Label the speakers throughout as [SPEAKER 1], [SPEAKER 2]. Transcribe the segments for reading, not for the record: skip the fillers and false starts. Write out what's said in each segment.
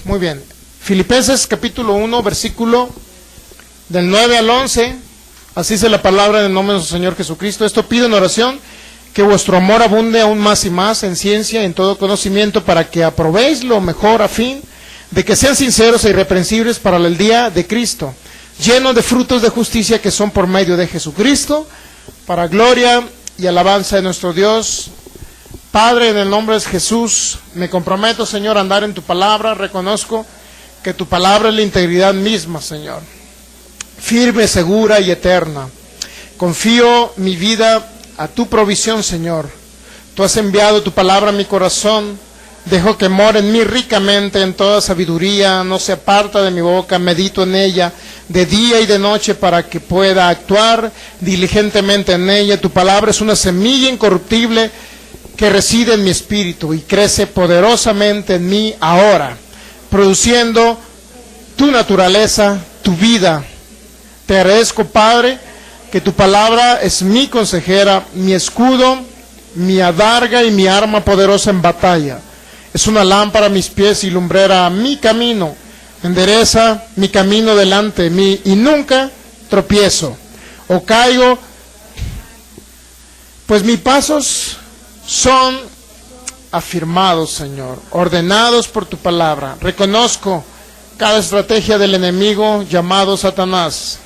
[SPEAKER 1] Muy bien. Filipenses capítulo 1, versículo del 9 al 11. Así dice la palabra en el nombre de nuestro Señor Jesucristo. Esto pido en oración, que vuestro amor abunde aún más y más en ciencia y en todo conocimiento, para que aprobéis lo mejor a fin de que sean sinceros e irreprensibles para el día de Cristo, llenos de frutos de justicia que son por medio de Jesucristo, para gloria y alabanza de nuestro Dios. Padre, en el nombre de Jesús, me comprometo, Señor, a andar en tu palabra. Reconozco que tu palabra es la integridad misma, Señor, firme, segura y eterna. Confío mi vida a tu provisión, Señor. Tú has enviado tu palabra a mi corazón. Dejo que more en mí ricamente en toda sabiduría. No se aparta de mi boca. Medito en ella de día y de noche, para que pueda actuar diligentemente en ella. Tu palabra es una semilla incorruptible que reside en mi espíritu y crece poderosamente en mí ahora, produciendo tu naturaleza, tu vida. Te agradezco, Padre, que tu palabra es mi consejera, mi escudo, mi adarga y mi arma poderosa en batalla. Es una lámpara a mis pies y lumbrera a mi camino. Endereza mi camino delante de mí y nunca tropiezo o caigo, pues mis pasos son afirmados, Señor, ordenados por tu palabra. Reconozco cada estrategia del enemigo llamado Satanás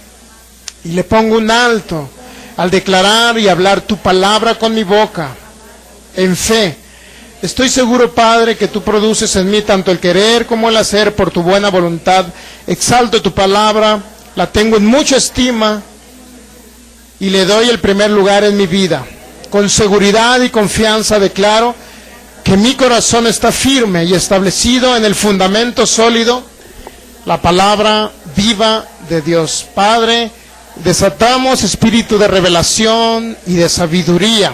[SPEAKER 1] y le pongo un alto al declarar y hablar tu palabra con mi boca en fe. Estoy seguro, Padre, que tú produces en mí tanto el querer como el hacer por tu buena voluntad. Exalto tu palabra, la tengo en mucha estima y le doy el primer lugar en mi vida. Con seguridad y confianza declaro que mi corazón está firme y establecido en el fundamento sólido, la palabra viva de Dios. Padre, desatamos espíritu de revelación y de sabiduría.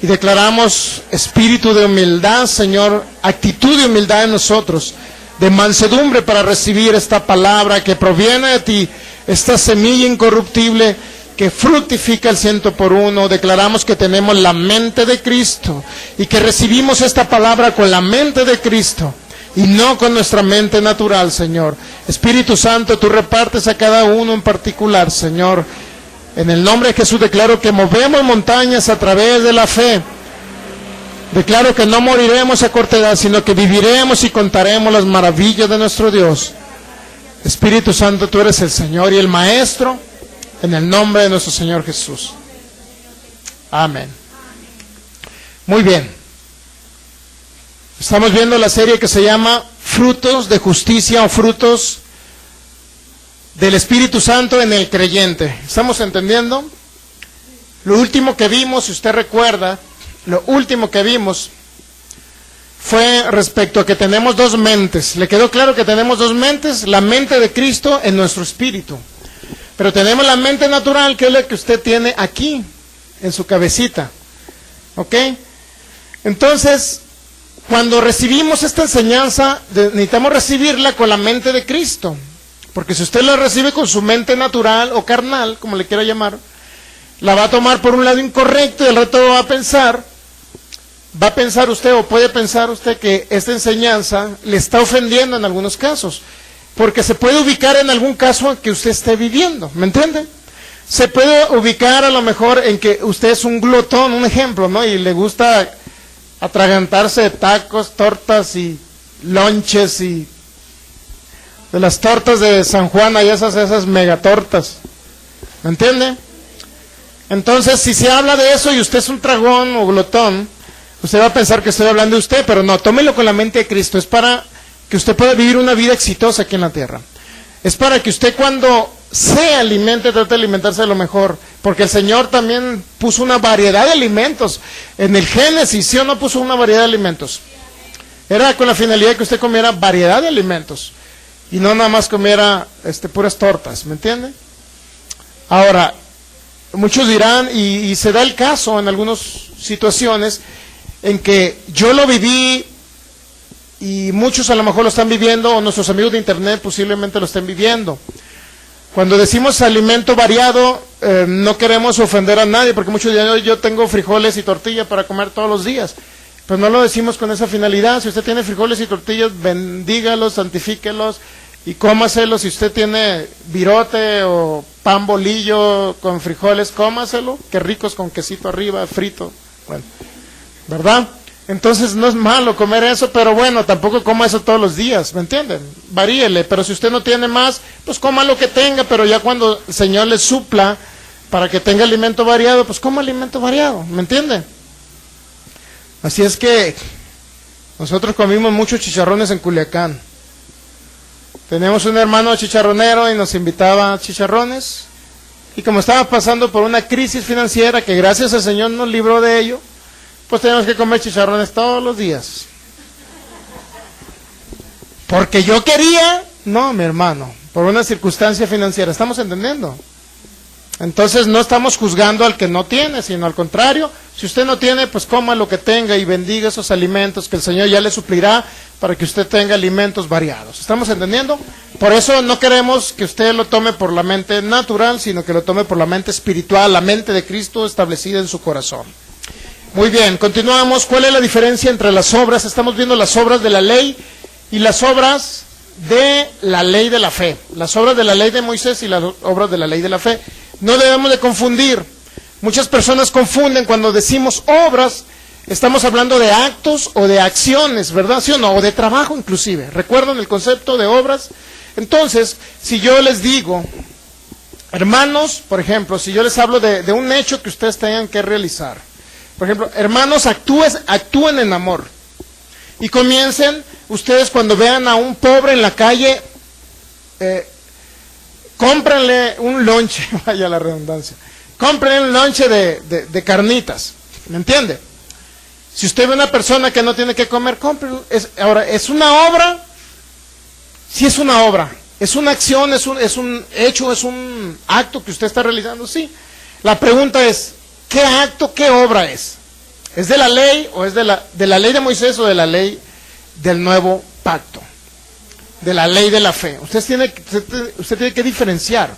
[SPEAKER 1] Y declaramos espíritu de humildad, Señor, actitud de humildad en nosotros, de mansedumbre para recibir esta palabra que proviene de ti, esta semilla incorruptible que fructifica el 100%. Declaramos que tenemos la mente de Cristo y que recibimos esta palabra con la mente de Cristo y no con nuestra mente natural, Señor. Espíritu Santo, tú repartes a cada uno en particular, Señor. En el nombre de Jesús declaro que movemos montañas a través de la fe. Declaro que no moriremos a corta edad, sino que viviremos y contaremos las maravillas de nuestro Dios. Espíritu Santo, tú eres el Señor y el Maestro, en el nombre de nuestro Señor Jesús. Amén. Muy bien. Estamos viendo la serie que se llama Frutos de Justicia o Frutos del Espíritu Santo en el creyente. ¿Estamos entendiendo? Lo último que vimos, si usted recuerda, lo último que vimos fue respecto a que tenemos dos mentes. ¿Le quedó claro que tenemos dos mentes? La mente de Cristo en nuestro espíritu. Pero tenemos la mente natural, que es la que usted tiene aquí, en su cabecita. ¿Ok? Entonces, cuando recibimos esta enseñanza, necesitamos recibirla con la mente de Cristo. Porque si usted la recibe con su mente natural o carnal, como le quiera llamar, la va a tomar por un lado incorrecto y al rato va a pensar usted, o puede pensar usted, que esta enseñanza le está ofendiendo en algunos casos. Porque se puede ubicar en algún caso que usted esté viviendo, ¿me entiende? Se puede ubicar a lo mejor en que usted es un glotón, un ejemplo, ¿no? Y le gusta atragantarse de tacos, tortas y lonches y de las tortas de San Juan, y esas megatortas, ¿me entiende? Entonces, si se habla de eso y usted es un tragón o glotón, usted va a pensar que estoy hablando de usted, pero no, tómelo con la mente de Cristo. Es para que usted pueda vivir una vida exitosa aquí en la tierra. Es para que usted, cuando se alimente, trate de alimentarse de lo mejor, porque el Señor también puso una variedad de alimentos. En el Génesis, ¿sí o no puso una variedad de alimentos? Era con la finalidad de que usted comiera variedad de alimentos y no nada más comiera puras tortas, ¿me entiende? Ahora, muchos dirán, y se da el caso en algunas situaciones en que yo lo viví y muchos a lo mejor lo están viviendo, o nuestros amigos de internet posiblemente lo estén viviendo. Cuando decimos alimento variado, no queremos ofender a nadie, porque muchos dirán, yo tengo frijoles y tortilla para comer todos los días. Pues no lo decimos con esa finalidad. Si usted tiene frijoles y tortillas, bendígalos, santifíquelos y cómaselos. Si usted tiene virote o pan bolillo con frijoles, cómaselo. Qué ricos con quesito arriba, frito. Bueno, ¿verdad? Entonces no es malo comer eso, pero bueno, tampoco coma eso todos los días, ¿me entienden? Varíele, pero si usted no tiene más, pues coma lo que tenga, pero ya cuando el Señor le supla para que tenga alimento variado, pues coma alimento variado, ¿me entienden? Así es que nosotros comimos muchos chicharrones en Culiacán. Teníamos un hermano chicharronero y nos invitaba a chicharrones. Y como estaba pasando por una crisis financiera, que gracias al Señor nos libró de ello, pues teníamos que comer chicharrones todos los días. Porque yo quería, no, mi hermano, por una circunstancia financiera. ¿Estamos entendiendo? Entonces no estamos juzgando al que no tiene, sino al contrario. Si usted no tiene, pues coma lo que tenga y bendiga esos alimentos que el Señor ya le suplirá para que usted tenga alimentos variados. ¿Estamos entendiendo? Por eso no queremos que usted lo tome por la mente natural, sino que lo tome por la mente espiritual, la mente de Cristo establecida en su corazón. Muy bien, continuamos. ¿Cuál es la diferencia entre las obras? Estamos viendo las obras de la ley y las obras de la ley de la fe. Las obras de la ley de Moisés y las obras de la ley de la fe. No debemos de confundir. Muchas personas confunden cuando decimos obras, estamos hablando de actos o de acciones, ¿verdad? ¿Sí o no? O de trabajo inclusive. ¿Recuerdan el concepto de obras? Entonces, si yo les digo, hermanos, por ejemplo, si yo les hablo de un hecho que ustedes tengan que realizar. Por ejemplo, hermanos, actúen en amor. Y comiencen, ustedes cuando vean a un pobre en la calle, cómprenle un lonche, vaya la redundancia, cómprenle un lonche de carnitas, ¿me entiende? Si usted ve a una persona que no tiene que comer, cómprenle. Ahora, ¿es una obra? Sí es una obra, es una acción, es un hecho, es un acto que usted está realizando, sí. La pregunta es, ¿qué acto, qué obra es? ¿Es de la ley o es de la ley de Moisés o de la ley del nuevo pacto? De la ley de la fe. Usted tiene que diferenciar.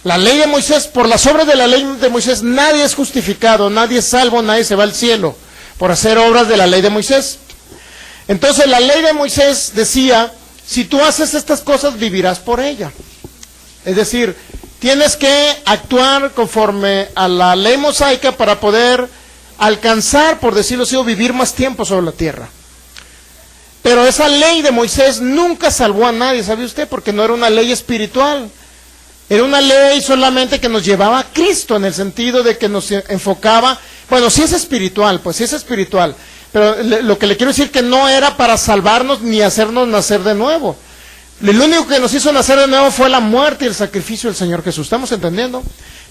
[SPEAKER 1] La ley de Moisés, por las obras de la ley de Moisés, nadie es justificado, nadie es salvo, nadie se va al cielo por hacer obras de la ley de Moisés. Entonces la ley de Moisés decía, si tú haces estas cosas, vivirás por ella. Es decir, tienes que actuar conforme a la ley mosaica para poder alcanzar, por decirlo así, o vivir más tiempo sobre la tierra. Pero esa ley de Moisés nunca salvó a nadie, ¿sabe usted? Porque no era una ley espiritual. Era una ley solamente que nos llevaba a Cristo, en el sentido de que nos enfocaba, bueno, sí es espiritual, pues sí es espiritual, pero lo que le quiero decir que no era para salvarnos ni hacernos nacer de nuevo. Lo único que nos hizo nacer de nuevo fue la muerte y el sacrificio del Señor Jesús, ¿estamos entendiendo?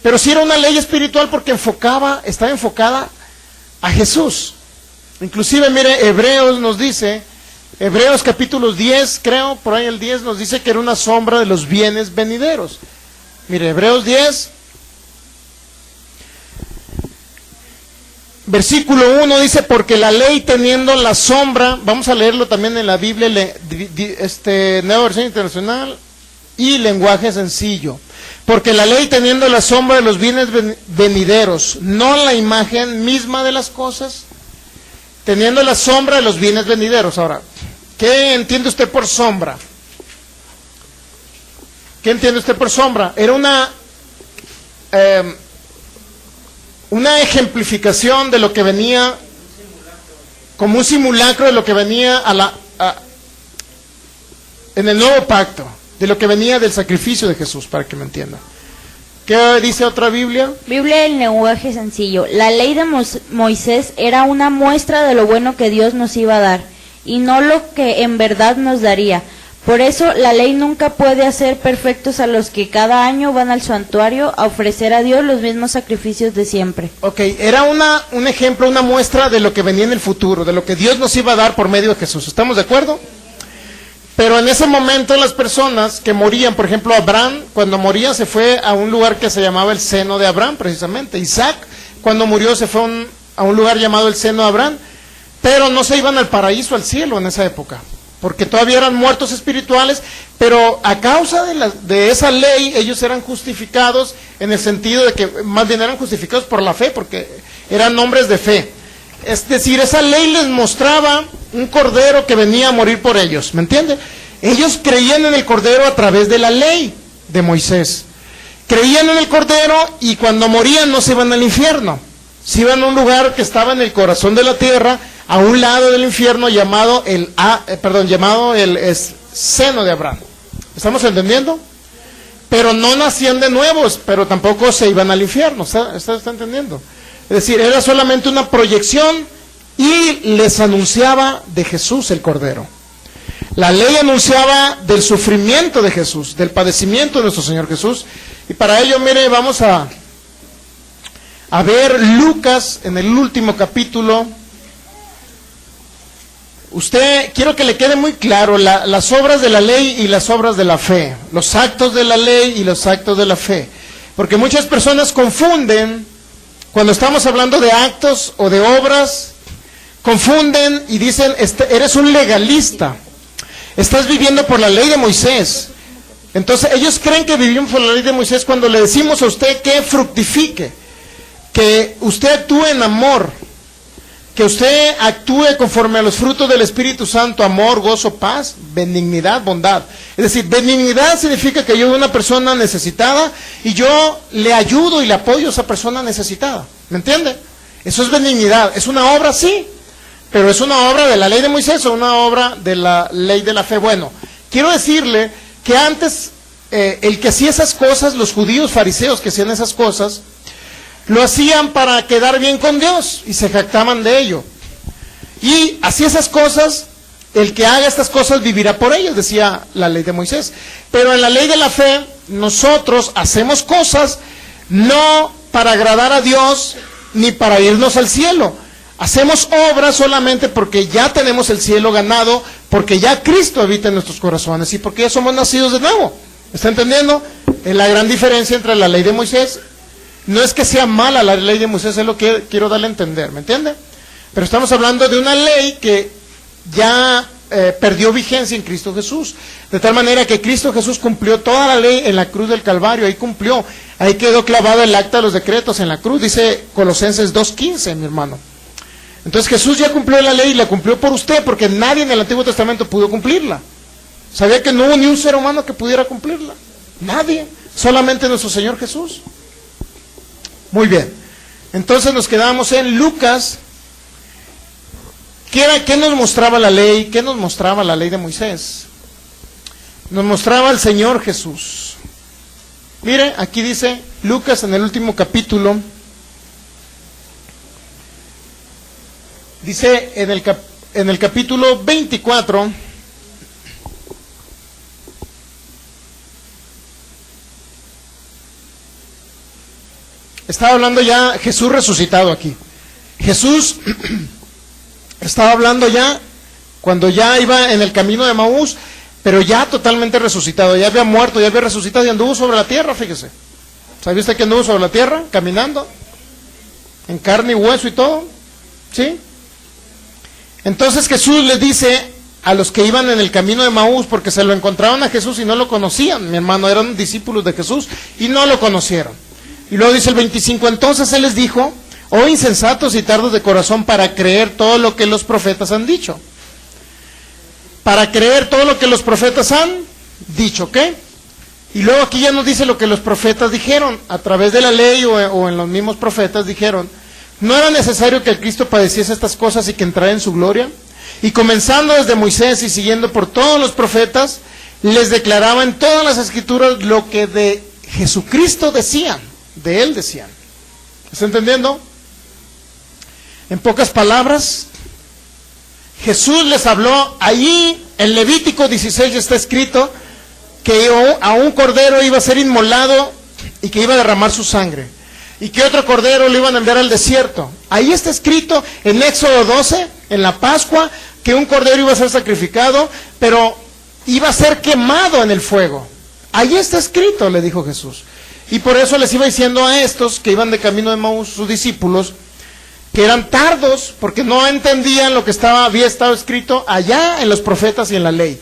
[SPEAKER 1] Pero sí era una ley espiritual porque estaba enfocada a Jesús. Inclusive, mire, Hebreos nos dice, Hebreos capítulo 10, creo, por ahí el 10 nos dice que era una sombra de los bienes venideros. Mire, Hebreos 10, versículo 1 dice, porque la ley teniendo la sombra, vamos a leerlo también en la Biblia, Nueva Versión Internacional y lenguaje sencillo. Porque la ley teniendo la sombra de los bienes venideros, no la imagen misma de las cosas, teniendo la sombra de los bienes venideros. Ahora, ¿qué entiende usted por sombra? ¿Qué entiende usted por sombra? Era una ejemplificación de lo que venía, como un simulacro de lo que venía en el nuevo pacto, de lo que venía del sacrificio de Jesús, para que me entiendan. ¿Qué dice otra Biblia?
[SPEAKER 2] Biblia en lenguaje sencillo. La ley de Moisés era una muestra de lo bueno que Dios nos iba a dar, y no lo que en verdad nos daría. Por eso la ley nunca puede hacer perfectos a los que cada año van al santuario a ofrecer a Dios los mismos sacrificios de siempre.
[SPEAKER 1] Ok, era un ejemplo, una muestra de lo que venía en el futuro, de lo que Dios nos iba a dar por medio de Jesús. ¿Estamos de acuerdo? Pero en ese momento las personas que morían, por ejemplo Abraham, cuando moría se fue a un lugar que se llamaba el seno de Abraham, precisamente. Isaac, cuando murió, se fue a un lugar llamado el seno de Abraham, pero no se iban al paraíso, al cielo en esa época, porque todavía eran muertos espirituales, pero a causa de esa ley ellos eran justificados en el sentido de que más bien eran justificados por la fe, porque eran hombres de fe. Es decir, esa ley les mostraba un cordero que venía a morir por ellos, ¿me entiende? Ellos creían en el cordero a través de la ley de Moisés. Creían en el cordero y cuando morían no se iban al infierno. Se iban a un lugar que estaba en el corazón de la tierra, a un lado del infierno llamado el seno de Abraham. ¿Estamos entendiendo? Pero no nacían de nuevos, pero tampoco se iban al infierno. ¿Está entendiendo? Es decir, era solamente una proyección y les anunciaba de Jesús el Cordero. La ley anunciaba del sufrimiento de Jesús, del padecimiento de nuestro Señor Jesús. Y para ello, mire, vamos a ver Lucas en el último capítulo. Usted, quiero que le quede muy claro las obras de la ley y las obras de la fe, los actos de la ley y los actos de la fe, porque muchas personas confunden, cuando estamos hablando de actos o de obras, confunden y dicen, eres un legalista, estás viviendo por la ley de Moisés. Entonces ellos creen que vivimos por la ley de Moisés cuando le decimos a usted que fructifique, que usted actúe en amor, que usted actúe conforme a los frutos del Espíritu Santo: amor, gozo, paz, benignidad, bondad. Es decir, benignidad significa que yo veo una persona necesitada y yo le ayudo y le apoyo a esa persona necesitada. ¿Me entiende? Eso es benignidad. ¿Es una obra? Sí, pero ¿es una obra de la ley de Moisés o una obra de la ley de la fe? Bueno, quiero decirle que antes el que hacía esas cosas, los judíos fariseos que hacían esas cosas, lo hacían para quedar bien con Dios y se jactaban de ello. Y hacía esas cosas, el que haga estas cosas vivirá por ellas, decía la ley de Moisés. Pero en la ley de la fe, nosotros hacemos cosas no para agradar a Dios ni para irnos al cielo. Hacemos obras solamente porque ya tenemos el cielo ganado, porque ya Cristo habita en nuestros corazones y porque ya somos nacidos de nuevo. ¿Está entendiendo? Es la gran diferencia entre la ley de Moisés. No es que sea mala la ley de Moisés, es lo que quiero darle a entender, ¿me entiende? Pero estamos hablando de una ley que ya perdió vigencia en Cristo Jesús, de tal manera que Cristo Jesús cumplió toda la ley en la cruz del Calvario. Ahí cumplió, ahí quedó clavado el acta de los decretos en la cruz, dice Colosenses 2:15, mi hermano. Entonces Jesús ya cumplió la ley y la cumplió por usted, porque nadie en el Antiguo Testamento pudo cumplirla. ¿Sabía que no hubo ni un ser humano que pudiera cumplirla? Nadie, solamente nuestro Señor Jesús. Muy bien, entonces nos quedamos en Lucas. ¿Qué nos mostraba la ley? ¿Qué nos mostraba la ley de Moisés? Nos mostraba el Señor Jesús. Mire, aquí dice Lucas en el último capítulo, dice en el capítulo 24, estaba hablando ya Jesús resucitado aquí. Jesús estaba hablando ya cuando ya iba en el camino de Maús, pero ya totalmente resucitado, ya había muerto, ya había resucitado y anduvo sobre la tierra, fíjese. ¿Sabía usted que anduvo sobre la tierra, caminando? En carne y hueso y todo, ¿sí? Entonces Jesús les dice a los que iban en el camino de Maús, porque se lo encontraban a Jesús y no lo conocían, mi hermano, eran discípulos de Jesús y no lo conocieron. Y luego dice el 25, entonces Él les dijo: oh insensatos y tardos de corazón para creer todo lo que los profetas han dicho. Para creer todo lo que los profetas han dicho, ¿qué? Y luego aquí ya nos dice lo que los profetas dijeron, a través de la ley o en los mismos profetas dijeron: ¿no era necesario que el Cristo padeciese estas cosas y que entrara en su gloria? Y comenzando desde Moisés y siguiendo por todos los profetas, les declaraba en todas las escrituras lo que de Jesucristo decían, de Él decían. ¿Está entendiendo? En pocas palabras, Jesús les habló. Allí en Levítico 16 está escrito que a un cordero iba a ser inmolado y que iba a derramar su sangre, y que otro cordero lo iban a enviar al desierto. Ahí está escrito en Éxodo 12, en la Pascua, que un cordero iba a ser sacrificado, pero iba a ser quemado en el fuego. Ahí está escrito, le dijo Jesús. Y por eso les iba diciendo a estos que iban de camino de Maús, sus discípulos, que eran tardos, porque no entendían lo que había estado escrito allá en los profetas y en la ley.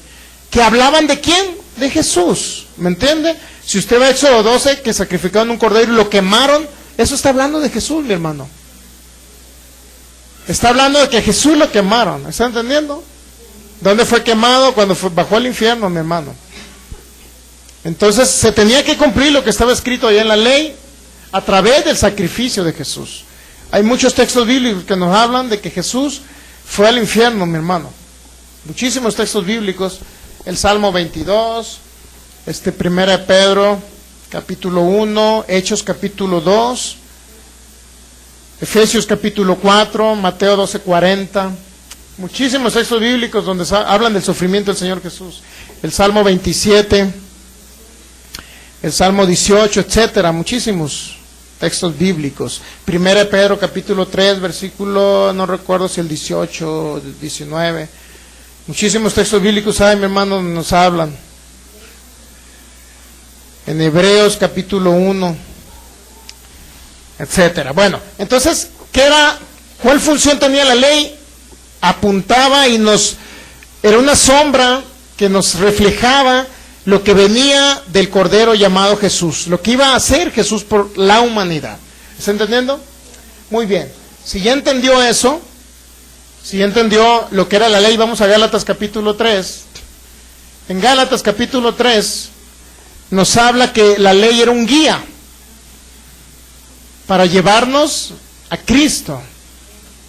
[SPEAKER 1] ¿Que hablaban de quién? De Jesús, ¿me entiende? Si usted va a Éxodo 12, que sacrificaron un cordero y lo quemaron, eso está hablando de Jesús, mi hermano. Está hablando de que Jesús lo quemaron, ¿está entendiendo? ¿Dónde fue quemado? Cuando bajó al infierno, mi hermano. Entonces se tenía que cumplir lo que estaba escrito allá en la ley a través del sacrificio de Jesús. Hay muchos textos bíblicos que nos hablan de que Jesús fue al infierno, mi hermano. Muchísimos textos bíblicos. El Salmo 22, 1 de Pedro, capítulo 1, Hechos capítulo 2, Efesios capítulo 4, Mateo 12:40. Muchísimos textos bíblicos donde hablan del sufrimiento del Señor Jesús. El Salmo 27, el Salmo 18, etcétera. Muchísimos textos bíblicos. 1 de Pedro capítulo 3, versículo, no recuerdo si el 18 o el 19. Muchísimos textos bíblicos, mi hermano, nos hablan. En Hebreos capítulo 1, etcétera. Bueno, entonces, ¿cuál función tenía la ley? Apuntaba y era una sombra que nos reflejaba lo que venía del Cordero llamado Jesús, lo que iba a hacer Jesús por la humanidad. ¿Está entendiendo? Muy bien. Si ya entendió eso, si ya entendió lo que era la ley, vamos a Gálatas capítulo 3. En Gálatas capítulo 3 nos habla que la ley era un guía para llevarnos a Cristo.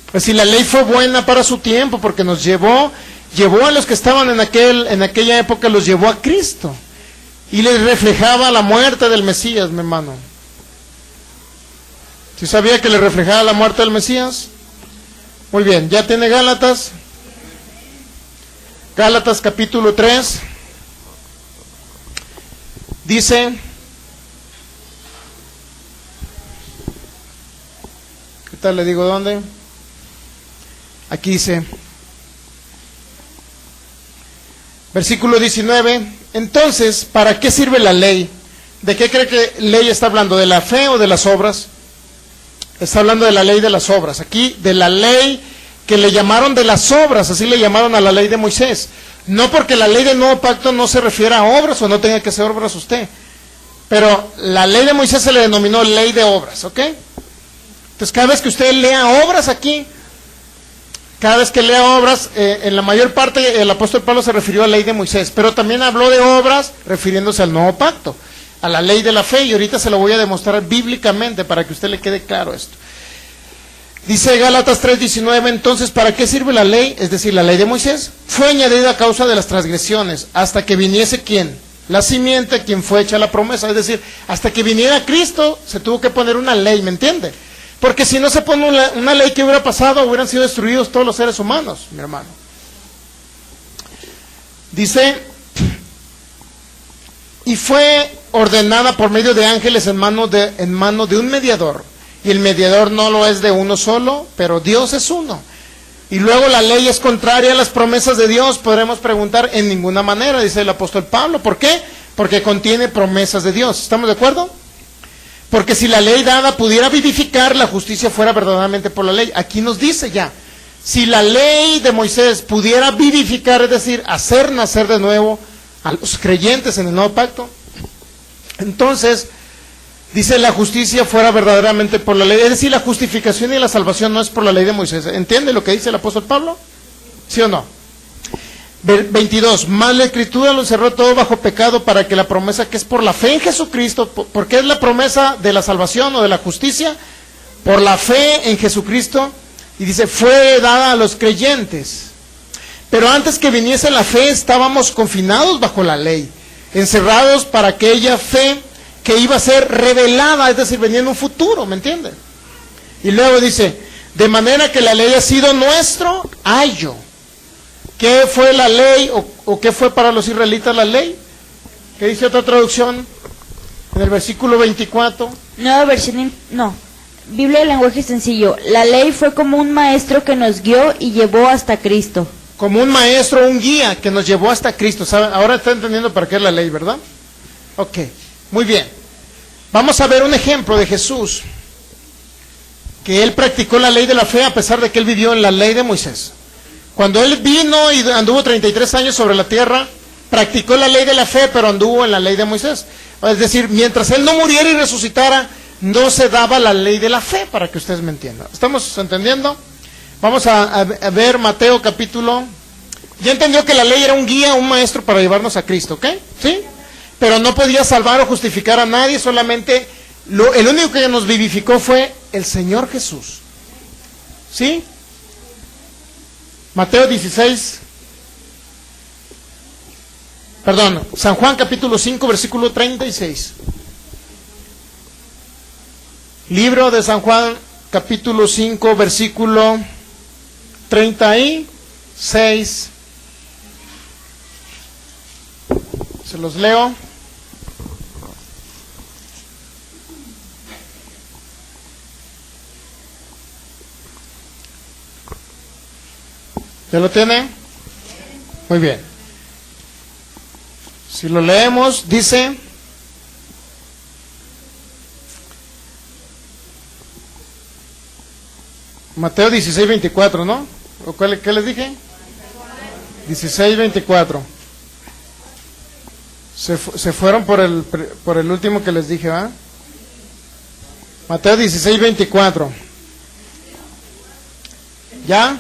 [SPEAKER 1] Es decir, la ley fue buena para su tiempo porque nos llevó a los que estaban en aquella época, los llevó a Cristo y les reflejaba la muerte del Mesías, mi hermano. ¿Sí sabía que le reflejaba la muerte del Mesías? Muy bien, ¿ya tiene Gálatas? Gálatas capítulo 3 dice, ¿qué tal le digo dónde? Aquí dice, versículo 19, entonces, ¿para qué sirve la ley? ¿De qué cree que ley está hablando? ¿De la fe o de las obras? Está hablando de la ley de las obras. Aquí, de la ley que le llamaron de las obras, así le llamaron a la ley de Moisés. No porque la ley del nuevo pacto no se refiera a obras o no tenga que hacer obras usted. Pero la ley de Moisés se le denominó ley de obras, ¿ok? Entonces, cada vez que usted lea obras aquí, cada vez que lea obras, en la mayor parte el apóstol Pablo se refirió a la ley de Moisés, pero también habló de obras refiriéndose al nuevo pacto, a la ley de la fe, y ahorita se lo voy a demostrar bíblicamente para que a usted le quede claro esto. Dice Gálatas 3:19, entonces, ¿para qué sirve la ley? Es decir, la ley de Moisés fue añadida a causa de las transgresiones, hasta que viniese ¿quién? La simiente, quien fue hecha la promesa. Es decir, hasta que viniera Cristo, se tuvo que poner una ley, ¿me entiende? Porque si no se pone una ley, que hubiera pasado, hubieran sido destruidos todos los seres humanos, mi hermano. Dice, y fue ordenada por medio de ángeles en mano de un mediador. Y el mediador no lo es de uno solo, pero Dios es uno. Y luego la ley es contraria a las promesas de Dios, podremos preguntar, en ninguna manera, dice el apóstol Pablo. ¿Por qué? Porque contiene promesas de Dios. ¿Estamos de acuerdo? Porque si la ley dada pudiera vivificar, la justicia fuera verdaderamente por la ley. Aquí nos dice ya, si la ley de Moisés pudiera vivificar, es decir, hacer nacer de nuevo a los creyentes en el nuevo pacto, entonces, dice, la justicia fuera verdaderamente por la ley. Es decir, la justificación y la salvación no es por la ley de Moisés. ¿Entiende lo que dice el apóstol Pablo? ¿Sí o no? 22, más la escritura lo encerró todo bajo pecado para que la promesa que es por la fe en Jesucristo, ¿por qué es la promesa de la salvación o de la justicia? Por la fe en Jesucristo, y dice, fue dada a los creyentes. Pero antes que viniese la fe, estábamos confinados bajo la ley, encerrados para aquella fe que iba a ser revelada, es decir, venía en un futuro, ¿me entienden? Y luego dice, de manera que la ley ha sido nuestro ayo. ¿Qué fue la ley o qué fue para los israelitas la ley? ¿Qué dice otra traducción? En el versículo 24.
[SPEAKER 2] Nueva versión, no. Biblia de lenguaje sencillo. La ley fue como un maestro que nos guió y llevó hasta Cristo.
[SPEAKER 1] Como un maestro, un guía que nos llevó hasta Cristo. ¿Saben? Ahora está entendiendo para qué es la ley, ¿verdad? Ok, muy bien. Vamos a ver un ejemplo de Jesús, que él practicó la ley de la fe a pesar de que él vivió en la ley de Moisés. Cuando él vino y anduvo 33 años sobre la tierra, practicó la ley de la fe, pero anduvo en la ley de Moisés. Es decir, mientras él no muriera y resucitara, no se daba la ley de la fe, para que ustedes me entiendan. ¿Estamos entendiendo? Vamos a ver Mateo capítulo. Ya entendió que la ley era un guía, un maestro para llevarnos a Cristo, ¿ok? ¿Sí? Pero no podía salvar o justificar a nadie, solamente el único que nos vivificó fue el Señor Jesús. ¿Sí? Mateo 16. Perdón, San Juan capítulo 5, versículo 36. Libro de San Juan capítulo 5, versículo 36. Se los leo. ¿Ya lo tiene? Muy bien. Si lo leemos, dice: Mateo 16, 24, ¿no? ¿O qué les dije? 16, 24. Se fueron por el último que les dije, ¿va? Mateo 16, 24. ¿Ya?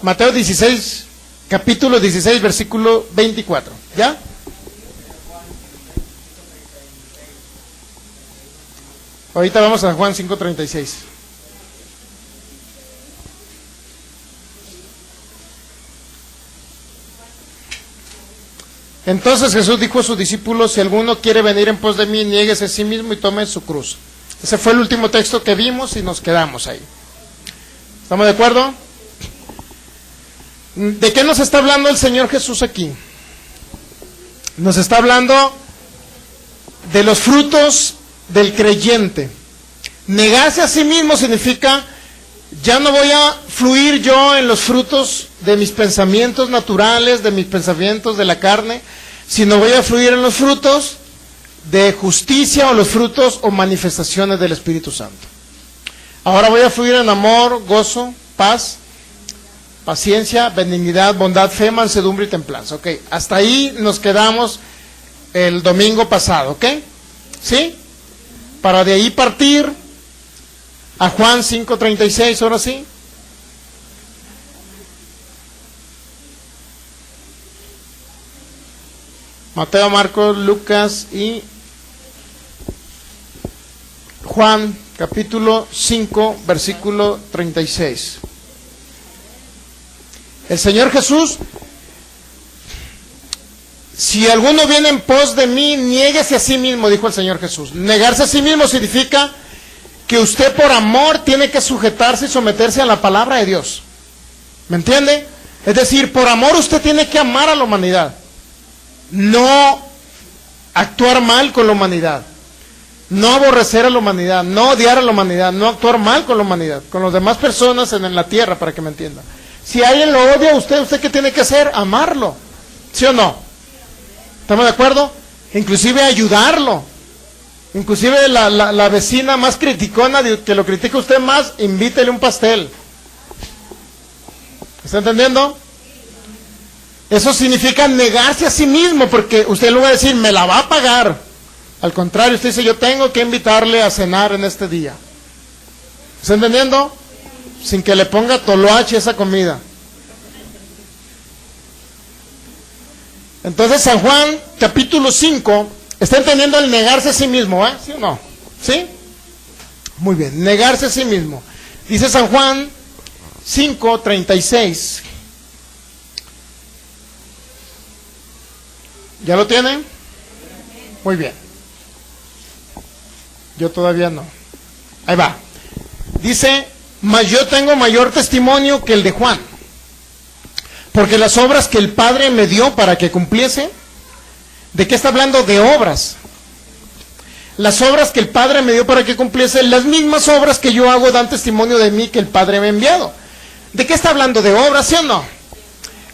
[SPEAKER 1] Mateo 16, capítulo 16, versículo 24. ¿Ya? Ahorita vamos a Juan 5:36. Entonces Jesús dijo a sus discípulos: si alguno quiere venir en pos de mí, niéguese a sí mismo y tome su cruz. Ese fue el último texto que vimos y nos quedamos ahí. ¿Estamos de acuerdo? ¿De qué nos está hablando el Señor Jesús aquí? Nos está hablando de los frutos del creyente. Negarse a sí mismo significa: ya no voy a fluir yo en los frutos de mis pensamientos naturales, de mis pensamientos de la carne, sino voy a fluir en los frutos de justicia, o los frutos o manifestaciones del Espíritu Santo. Ahora voy a fluir en amor, gozo, paz, paciencia, benignidad, bondad, fe, mansedumbre y templanza. Ok, hasta ahí nos quedamos el domingo pasado, ¿ok? ¿Sí? Para de ahí partir a Juan 5:36, ahora sí. Mateo, Marcos, Lucas y Juan, capítulo 5, versículo 36. El Señor Jesús: si alguno viene en pos de mí, niéguese a sí mismo, dijo el Señor Jesús. Negarse a sí mismo significa que usted por amor tiene que sujetarse y someterse a la palabra de Dios. ¿Me entiende? Es decir, por amor usted tiene que amar a la humanidad. No actuar mal con la humanidad. No aborrecer a la humanidad. No odiar a la humanidad. No actuar mal con la humanidad. Con las demás personas en la tierra, para que me entienda. Si alguien lo odia a usted, ¿usted qué tiene que hacer? Amarlo. ¿Sí o no? ¿Estamos de acuerdo? Inclusive ayudarlo. Inclusive la vecina más criticona, que lo critica usted más, invítele un pastel. ¿Está entendiendo? Eso significa negarse a sí mismo, porque usted le va a decir: me la va a pagar. Al contrario, usted dice: yo tengo que invitarle a cenar en este día. ¿Está entendiendo? Sin que le ponga toloache esa comida. Entonces San Juan capítulo 5 está entendiendo el negarse a sí mismo, ¿eh? ¿Sí o no? ¿Sí? Muy bien, negarse a sí mismo. Dice San Juan 5:36. ¿Ya lo tiene? Muy bien. Yo todavía no. Ahí va. Dice: mas yo tengo mayor testimonio que el de Juan, porque las obras que el Padre me dio para que cumpliese. ¿De qué está hablando? De obras. Las obras que el Padre me dio para que cumpliese, las mismas obras que yo hago dan testimonio de mí que el Padre me ha enviado. ¿De qué está hablando? ¿De obras, sí o no?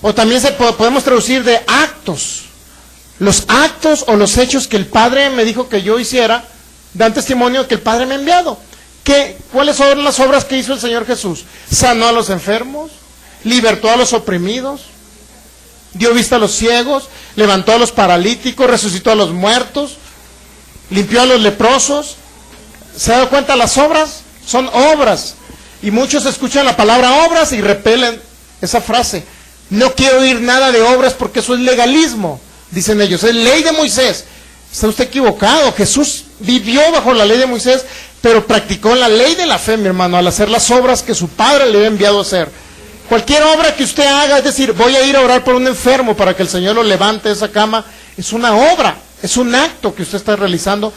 [SPEAKER 1] O también podemos traducir de actos. Los actos o los hechos que el Padre me dijo que yo hiciera dan testimonio de que el Padre me ha enviado. ¿Cuáles son las obras que hizo el Señor Jesús? Sanó a los enfermos, libertó a los oprimidos, dio vista a los ciegos, levantó a los paralíticos, resucitó a los muertos, limpió a los leprosos. ¿Se ha dado cuenta? Las obras son obras. Y muchos escuchan la palabra obras y repelen esa frase. No quiero oír nada de obras porque eso es legalismo, dicen ellos, es ley de Moisés. Está usted equivocado. Jesús vivió bajo la ley de Moisés, pero practicó la ley de la fe, mi hermano, al hacer las obras que su Padre le había enviado a hacer. Cualquier obra que usted haga, es decir, voy a ir a orar por un enfermo para que el Señor lo levante de esa cama, es una obra, es un acto que usted está realizando,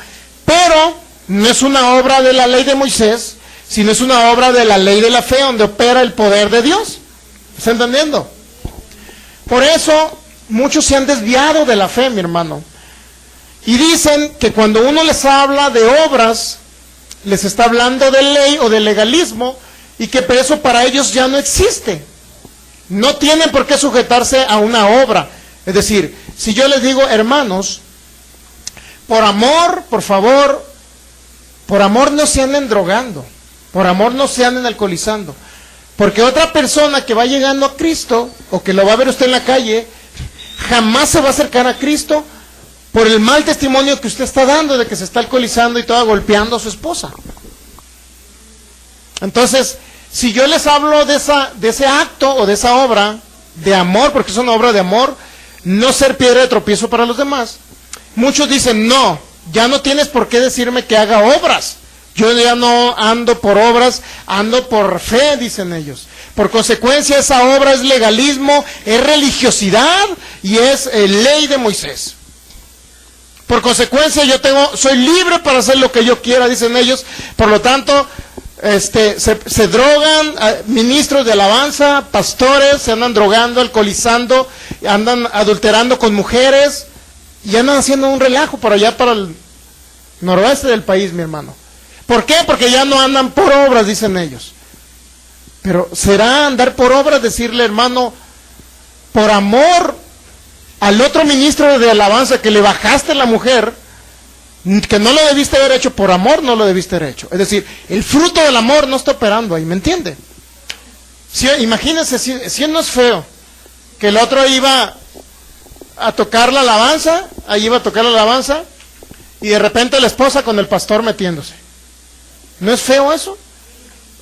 [SPEAKER 1] pero no es una obra de la ley de Moisés, sino es una obra de la ley de la fe, donde opera el poder de Dios. ¿Está entendiendo? Por eso, muchos se han desviado de la fe, mi hermano. Y dicen que cuando uno les habla de obras, les está hablando de ley o de legalismo, y que eso para ellos ya no existe. No tienen por qué sujetarse a una obra. Es decir, si yo les digo, hermanos, por amor, por favor, por amor no se anden drogando, por amor no se anden alcoholizando, porque otra persona que va llegando a Cristo, o que lo va a ver usted en la calle, jamás se va a acercar a Cristo por el mal testimonio que usted está dando de que se está alcoholizando y todo golpeando a su esposa. Entonces, si yo les hablo de ese acto o de esa obra de amor, porque es una obra de amor, no ser piedra de tropiezo para los demás, muchos dicen, no, ya no tienes por qué decirme que haga obras. Yo ya no ando por obras, ando por fe, dicen ellos. Por consecuencia, esa obra es legalismo, es religiosidad y es ley de Moisés. Por consecuencia, soy libre para hacer lo que yo quiera, dicen ellos. Por lo tanto, se drogan, ministros de alabanza, pastores, se andan drogando, alcoholizando, andan adulterando con mujeres y andan haciendo un relajo por allá para el noroeste del país, mi hermano. ¿Por qué? Porque ya no andan por obras, dicen ellos. Pero ¿será andar por obras decirle, hermano, por amor al otro ministro de alabanza que le bajaste la mujer, que no lo debiste haber hecho, por amor no lo debiste haber hecho? Es decir, el fruto del amor no está operando ahí, ¿me entiende? Imagínense, si no es feo, que el otro iba a tocar la alabanza, ahí iba a tocar la alabanza, y de repente la esposa con el pastor metiéndose. ¿No es feo eso?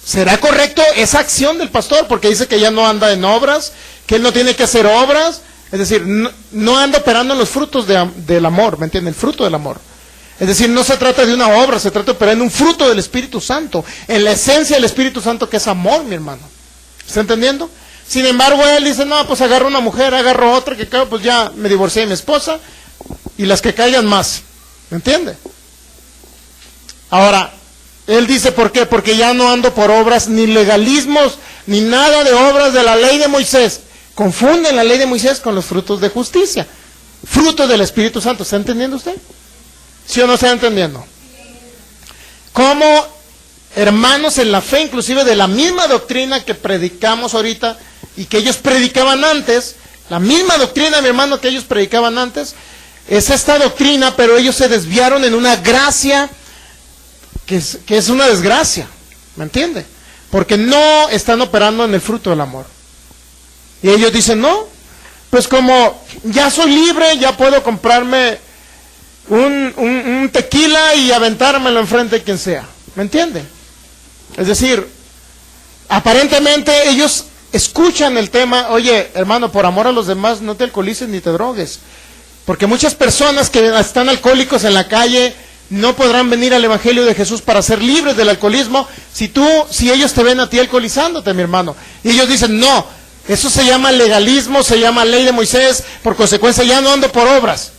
[SPEAKER 1] ¿Será correcto esa acción del pastor? Porque dice que ya no anda en obras, que él no tiene que hacer obras, es decir, no anda operando en los frutos del amor, ¿me entiende? El fruto del amor. Es decir, no se trata de una obra, se trata de operar en un fruto del Espíritu Santo, en la esencia del Espíritu Santo, que es amor, mi hermano. ¿Está entendiendo? Sin embargo, él dice, no, pues agarro una mujer, agarro otra, que claro, pues ya me divorcié de mi esposa, y las que caigan más. ¿Me entiende? Ahora, él dice, ¿por qué? Porque ya no ando por obras, ni legalismos, ni nada de obras de la ley de Moisés. Confunden la ley de Moisés con los frutos de justicia, frutos del Espíritu Santo. ¿Está entendiendo usted? ¿Sí o no está entendiendo? Como hermanos en la fe, inclusive de la misma doctrina que predicamos ahorita y que ellos predicaban antes, la misma doctrina, mi hermano, que ellos predicaban antes, es esta doctrina, pero ellos se desviaron en una gracia que es una desgracia, ¿me entiende? Porque no están operando en el fruto del amor. Y ellos dicen, no, pues como ya soy libre, ya puedo comprarme un tequila y aventármelo enfrente de quien sea, ¿me entiende? Es decir, aparentemente ellos escuchan el tema, oye, hermano, por amor a los demás no te alcoholices ni te drogues, porque muchas personas que están alcohólicos en la calle no podrán venir al Evangelio de Jesús para ser libres del alcoholismo si ellos te ven a ti alcoholizándote, mi hermano. Y ellos dicen, no, eso se llama legalismo, se llama ley de Moisés, por consecuencia ya no ando por obras.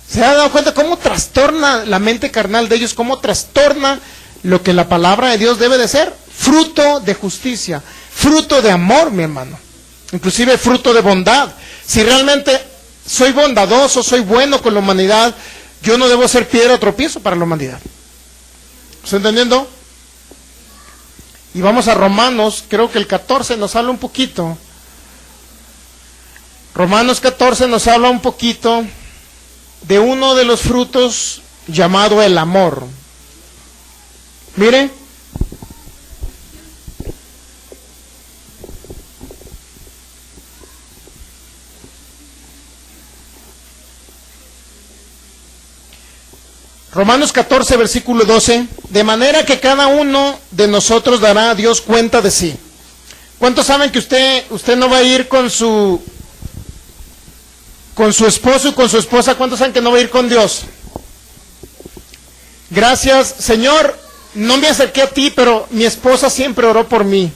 [SPEAKER 1] ¿Se ha dado cuenta cómo trastorna la mente carnal de ellos, cómo trastorna lo que la palabra de Dios debe de ser? Fruto de justicia, fruto de amor, mi hermano, inclusive fruto de bondad. Si realmente soy bondadoso, soy bueno con la humanidad, yo no debo ser piedra de tropiezo para la humanidad. ¿Está entendiendo? Y vamos a Romanos, creo que el 14 nos habla un poquito. Romanos 14 nos habla un poquito de uno de los frutos llamado el amor. Mire. Romanos 14, versículo 12. de manera que cada uno de nosotros dará a Dios cuenta de sí. ¿Cuántos saben que usted no va a ir con su esposo y con su esposa? ¿Cuántos saben que no va a ir con Dios? Gracias, Señor, no me acerqué a ti, pero mi esposa siempre oró por mí.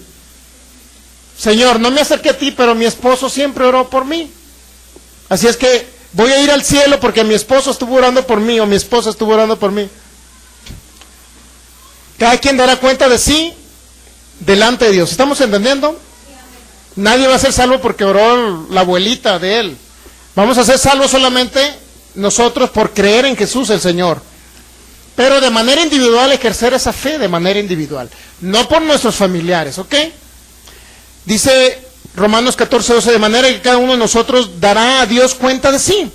[SPEAKER 1] Señor, no me acerqué a ti, pero mi esposo siempre oró por mí. Así es que voy a ir al cielo porque mi esposo estuvo orando por mí o mi esposa estuvo orando por mí. Cada quien dará cuenta de sí delante de Dios. ¿Estamos entendiendo? Nadie va a ser salvo porque oró la abuelita de él. Vamos a ser salvos solamente nosotros por creer en Jesús el Señor. Pero de manera individual, ejercer esa fe de manera individual. No por nuestros familiares, ¿ok? Dice Romanos 14:12, de manera que cada uno de nosotros dará a Dios cuenta de sí.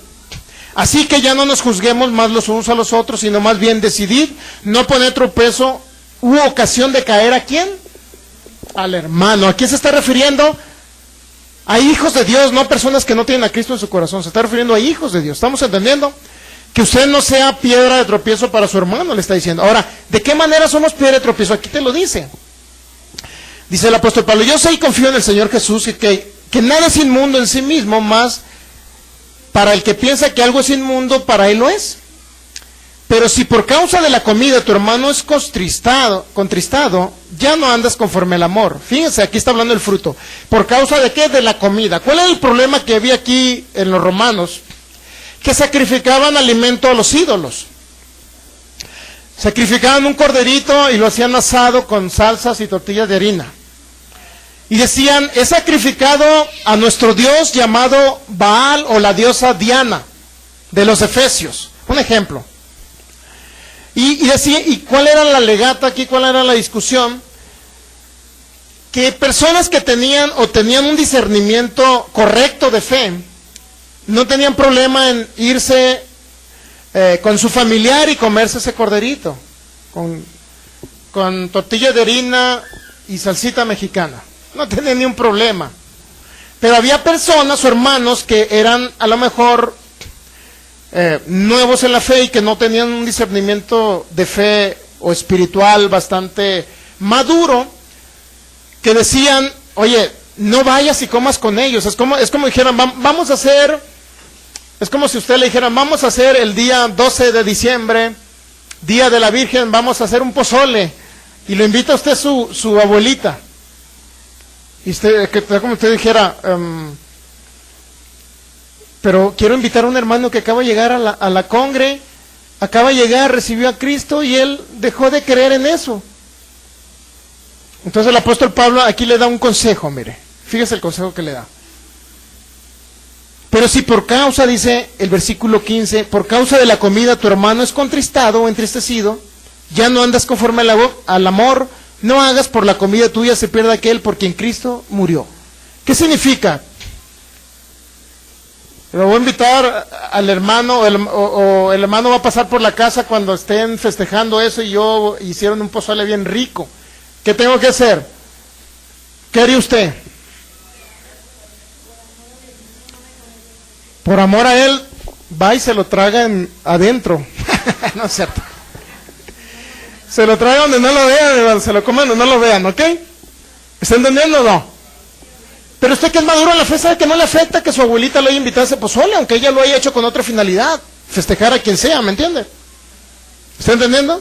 [SPEAKER 1] Así que ya no nos juzguemos más los unos a los otros, sino más bien decidir no poner tropezo u ocasión de caer ¿a quién? Al hermano. ¿A quién se está refiriendo? A hijos de Dios, no personas que no tienen a Cristo en su corazón. Se está refiriendo a hijos de Dios. ¿Estamos entendiendo? Que usted no sea piedra de tropiezo para su hermano, le está diciendo. Ahora, ¿de qué manera somos piedra de tropiezo? Aquí te lo dice. Dice el apóstol Pablo, yo sé y confío en el Señor Jesús y que nada es inmundo en sí mismo, más para el que piensa que algo es inmundo, para él lo es. Pero si por causa de la comida tu hermano es contristado, ya no andas conforme al amor. Fíjense, aquí está hablando el fruto. ¿Por causa de qué? De la comida. ¿Cuál era el problema que había aquí en los romanos? Que sacrificaban alimento a los ídolos. Sacrificaban un corderito y lo hacían asado con salsas y tortillas de harina. Y decían, he sacrificado a nuestro Dios llamado Baal o la diosa Diana de los Efesios. Un ejemplo. Y decía, ¿y cuál era la legata aquí? ¿Cuál era la discusión? Que personas que tenían un discernimiento correcto de fe, no tenían problema en irse con su familiar y comerse ese corderito, con tortilla de harina y salsita mexicana. No tenían ni un problema. Pero había personas o hermanos que eran a lo mejor nuevos en la fe y que no tenían un discernimiento de fe o espiritual bastante maduro, que decían, oye, no vayas y comas con ellos. Es como dijeran, vamos a hacer, es como si usted le dijeran, vamos a hacer el día 12 de diciembre, Día de la Virgen, vamos a hacer un pozole, y lo invita a usted su abuelita. Y usted, como usted dijera, pero quiero invitar a un hermano que acaba de llegar a la congre, acaba de llegar, recibió a Cristo y él dejó de creer en eso. Entonces el apóstol Pablo aquí le da un consejo, mire, fíjese el consejo que le da. Pero si por causa, dice el versículo 15, por causa de la comida tu hermano es contristado o entristecido, ya no andas conforme al amor, no hagas por la comida tuya se pierda aquel por quien Cristo murió. ¿Qué significa? Lo voy a invitar al hermano, o el hermano va a pasar por la casa cuando estén festejando eso y hicieron un pozole bien rico. ¿Qué tengo que hacer? ¿Qué haría usted? Por amor a él, va y se lo traga adentro. No es cierto. Se lo traga donde no lo vean, se lo coman donde no lo vean, ¿ok? ¿Está entendiendo o no? Pero usted que es maduro en la fe sabe que no le afecta que su abuelita lo haya invitado a ese pozole, aunque ella lo haya hecho con otra finalidad, festejar a quien sea, ¿me entiende? ¿Está entendiendo?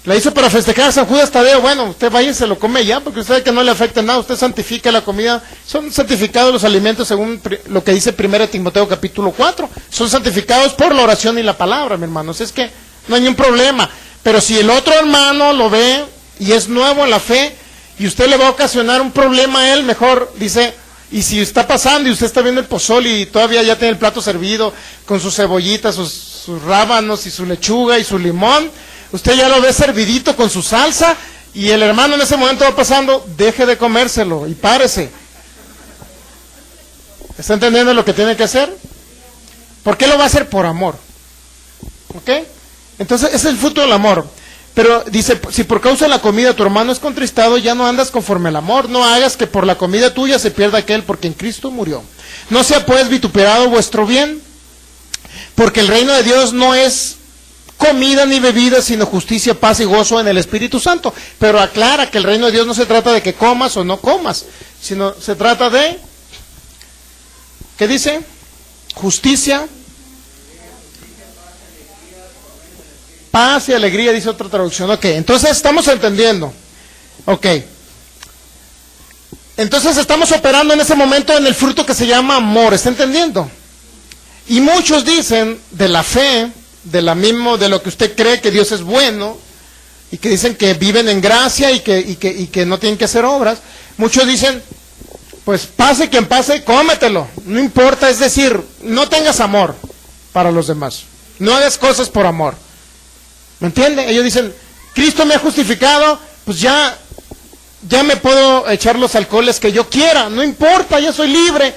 [SPEAKER 1] La hizo para festejar a San Judas Tadeo, bueno, usted vaya y se lo come ya, porque usted sabe que no le afecta nada, usted santifica la comida, son santificados los alimentos según lo que dice 1 Timoteo capítulo 4, son santificados por la oración y la palabra, mi hermano, es que no hay ningún problema, pero si el otro hermano lo ve y es nuevo en la fe, y usted le va a ocasionar un problema a él, mejor dice, y si está pasando y usted está viendo el pozole y todavía ya tiene el plato servido con sus cebollitas, sus rábanos y su lechuga y su limón, usted ya lo ve servidito con su salsa y el hermano en ese momento va pasando, deje de comérselo y párese. ¿Está entendiendo lo que tiene que hacer? ¿Por qué lo va a hacer? Por amor. ¿Ok? Entonces, ese es el fruto del amor. Pero dice, si por causa de la comida tu hermano es contristado, ya no andas conforme al amor, no hagas que por la comida tuya se pierda aquel porque en Cristo murió. No sea pues vituperado vuestro bien, porque el reino de Dios no es comida ni bebida, sino justicia, paz y gozo en el Espíritu Santo. Pero aclara que el reino de Dios no se trata de que comas o no comas, sino se trata de, ¿qué dice? Justicia, paz y alegría, dice otra traducción. Ok, entonces estamos entendiendo. Ok. Entonces estamos operando en ese momento en el fruto que se llama amor, ¿está entendiendo? Y muchos dicen de la fe, de lo que usted cree que Dios es bueno, y que dicen que viven en gracia y que no tienen que hacer obras. Muchos dicen, pues pase quien pase, cómetelo, no importa, es decir, no tengas amor para los demás, no hagas cosas por amor. ¿Me entiende? Ellos dicen, Cristo me ha justificado, pues ya me puedo echar los alcoholes que yo quiera, no importa, ya soy libre,